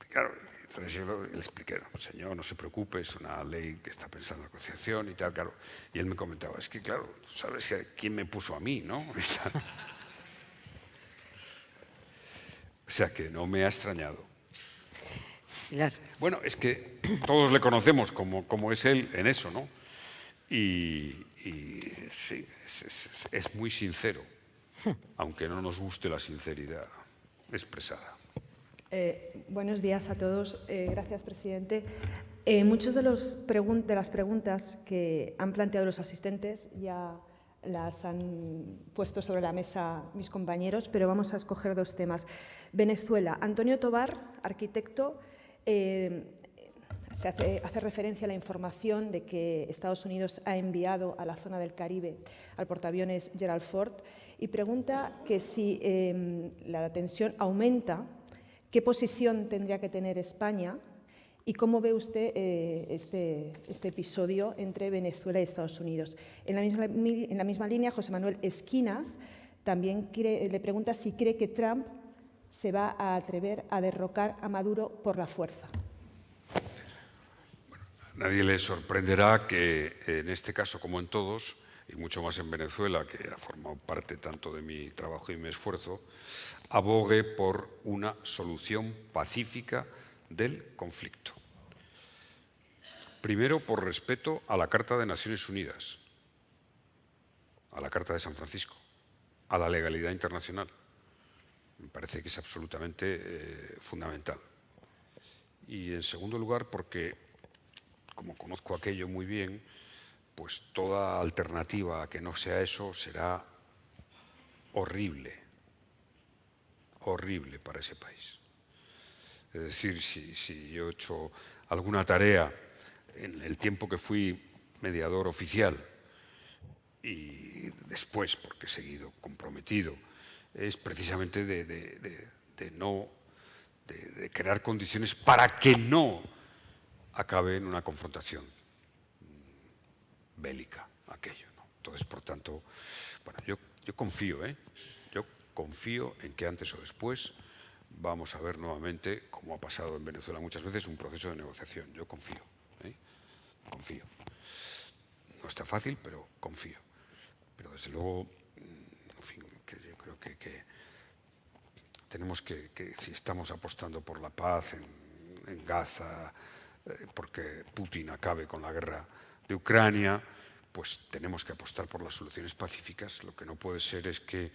Claro, entonces yo le expliqué, señor, no se preocupe, es una ley que está pensando en la Constitución y tal, claro. Y él me comentaba, es que claro, ¿sabes quién me puso a mí, no? O sea que no me ha extrañado. Pilar. Bueno, es que todos le conocemos como es él en eso, ¿no? Y sí, es muy sincero, aunque no nos guste la sinceridad expresada. Buenos días a todos. Gracias, presidente. Muchas de las preguntas que han planteado los asistentes ya las han puesto sobre la mesa mis compañeros, pero vamos a escoger dos temas. Venezuela. Antonio Tobar, arquitecto, hace referencia a la información de que Estados Unidos ha enviado a la zona del Caribe al portaaviones Gerald Ford y pregunta que si la tensión aumenta, ¿qué posición tendría que tener España? ¿Y cómo ve usted este episodio entre Venezuela y Estados Unidos? En la misma línea, José Manuel Esquinas también le pregunta si cree que Trump se va a atrever a derrocar a Maduro por la fuerza. Bueno, a nadie le sorprenderá que en este caso, como en todos, y mucho más en Venezuela, que ha formado parte tanto de mi trabajo y mi esfuerzo, abogue por una solución pacífica del conflicto. Primero, por respeto a la Carta de Naciones Unidas, a la Carta de San Francisco, a la legalidad internacional. Me parece que es absolutamente fundamental. Y en segundo lugar, porque, como conozco aquello muy bien, pues toda alternativa a que no sea eso será horrible, horrible para ese país. Es decir, si yo he hecho alguna tarea en el tiempo que fui mediador oficial y después, porque he seguido comprometido, es precisamente de crear condiciones para que no acabe en una confrontación bélica aquello, ¿no? Entonces, por tanto, bueno, yo confío, yo confío en que antes o después vamos a ver nuevamente, como ha pasado en Venezuela muchas veces, un proceso de negociación. Yo confío, confío. No está fácil, pero confío. Pero desde luego, en fin, que yo creo que tenemos que, si estamos apostando por la paz en Gaza, porque Putin acabe con la guerra de Ucrania, pues tenemos que apostar por las soluciones pacíficas. Lo que no puede ser es que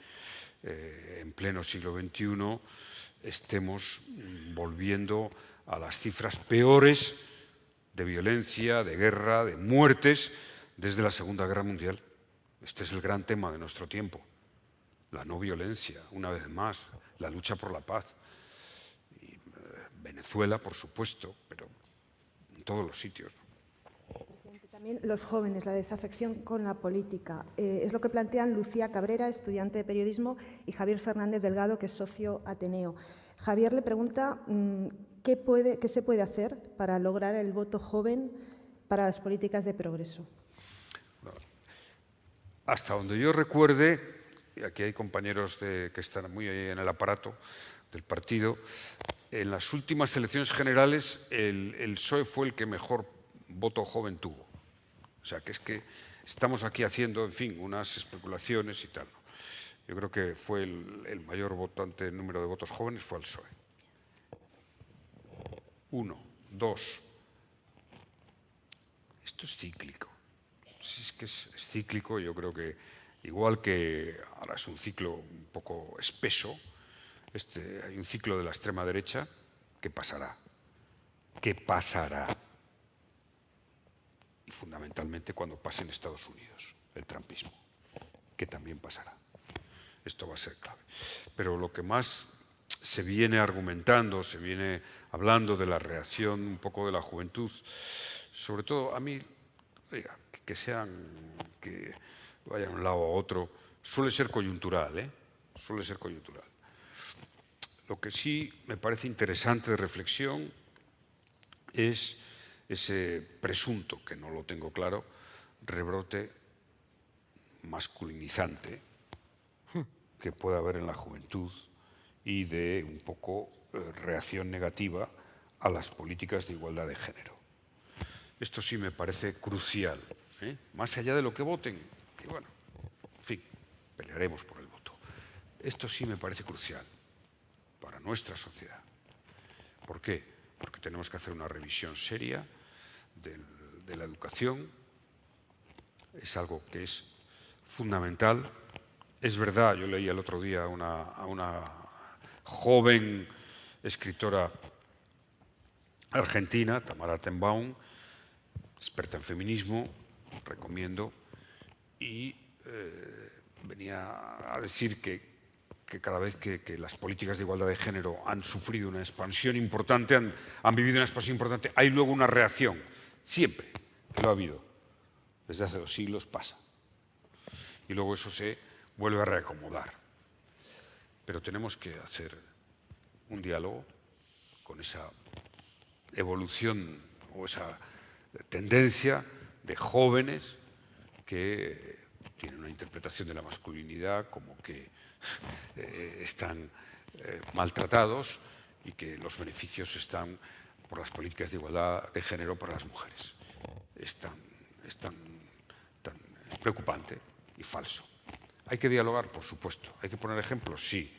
en pleno siglo XXI estemos volviendo a las cifras peores de violencia, de guerra, de muertes desde la Segunda Guerra Mundial. Este es el gran tema de nuestro tiempo. La no violencia, una vez más, la lucha por la paz. Y Venezuela, por supuesto, pero en todos los sitios. Presidente, también los jóvenes, la desafección con la política. Es lo que plantean Lucía Cabrera, estudiante de periodismo, y Javier Fernández Delgado, que es socio Ateneo. Javier le pregunta qué se puede hacer para lograr el voto joven para las políticas de progreso. Hasta donde yo recuerde, y aquí hay compañeros que están muy en el aparato del partido, en las últimas elecciones generales el PSOE fue el que mejor voto joven tuvo. O sea, que es que estamos aquí haciendo, en fin, unas especulaciones y tal. Yo creo que fue el mayor votante en número de votos jóvenes fue el PSOE. 1, 2. Esto es cíclico. Si es que es cíclico, yo creo que igual que ahora es un ciclo un poco espeso, hay un ciclo de la extrema derecha que pasará. ¿Qué pasará? Y fundamentalmente cuando pase en Estados Unidos, el trumpismo, que también pasará. Esto va a ser clave. Pero lo que más se viene argumentando, se viene hablando de la reacción un poco de la juventud, sobre todo a mí, oiga, que vayan a un lado a otro, suele ser coyuntural, suele ser coyuntural. Lo que sí me parece interesante de reflexión es ese presunto, que no lo tengo claro, rebrote masculinizante que puede haber en la juventud y de un poco reacción negativa a las políticas de igualdad de género. Esto sí me parece crucial, más allá de lo que voten, que bueno, en fin, pelearemos por el voto. Esto sí me parece crucial para nuestra sociedad. ¿Por qué? Porque tenemos que hacer una revisión seria de la educación. Es algo que es fundamental. Es verdad, yo leí el otro día a una joven escritora argentina, Tamara Tenbaum, experta en feminismo, recomiendo, y venía a decir que cada vez que las políticas de igualdad de género han sufrido una expansión importante, han vivido una expansión importante, hay luego una reacción, siempre que lo ha habido, desde hace 2 siglos pasa. Y luego eso se vuelve a reacomodar. Pero tenemos que hacer un diálogo con esa evolución o esa tendencia de jóvenes que tienen una interpretación de la masculinidad como que están maltratados y que los beneficios están por las políticas de igualdad de género para las mujeres. Es tan preocupante y falso. ¿Hay que dialogar? Por supuesto. ¿Hay que poner ejemplos? Sí.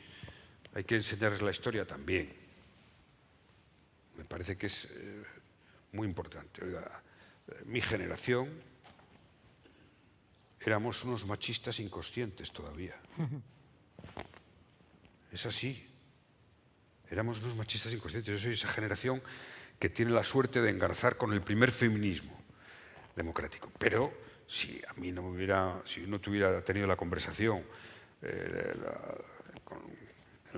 ¿Hay que enseñarles la historia? También. Me parece que es muy importante. Oiga, mi generación éramos unos machistas inconscientes todavía. Es así. Éramos unos machistas inconscientes. Yo soy esa generación que tiene la suerte de engarzar con el primer feminismo democrático. Pero si a mí si no tuviera tenido la conversación en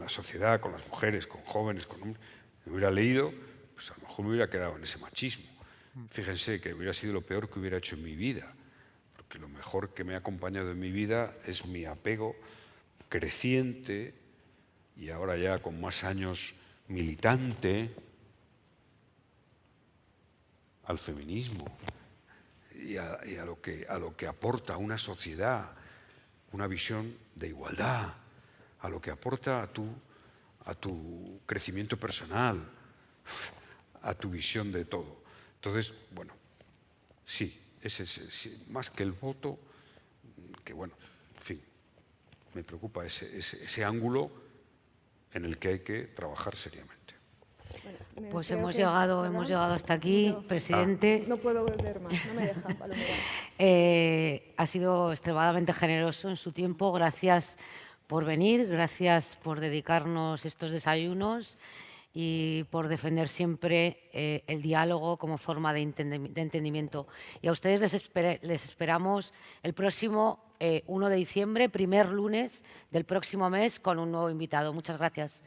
la sociedad, con las mujeres, con jóvenes, con hombres, me hubiera leído, pues a lo mejor me hubiera quedado en ese machismo. Fíjense que hubiera sido lo peor que hubiera hecho en mi vida, porque lo mejor que me ha acompañado en mi vida es mi apego creciente y ahora ya con más años militante al feminismo y a lo que aporta a una sociedad, una visión de igualdad, a lo que aporta a tu crecimiento personal, a tu visión de todo. Entonces, bueno, sí, más que el voto, que bueno, en fin, me preocupa ese ángulo en el que hay que trabajar seriamente. Bueno, Pues creo hemos que- llegado ¿perdón? hasta aquí, No, presidente. No puedo volver más, no me dejan, Palomera. Ha sido extremadamente generoso en su tiempo. Gracias por venir, gracias por dedicarnos estos desayunos y por defender siempre el diálogo como forma de entendimiento. Y a ustedes les esperamos el próximo 1 de diciembre, primer lunes del próximo mes, con un nuevo invitado. Muchas gracias.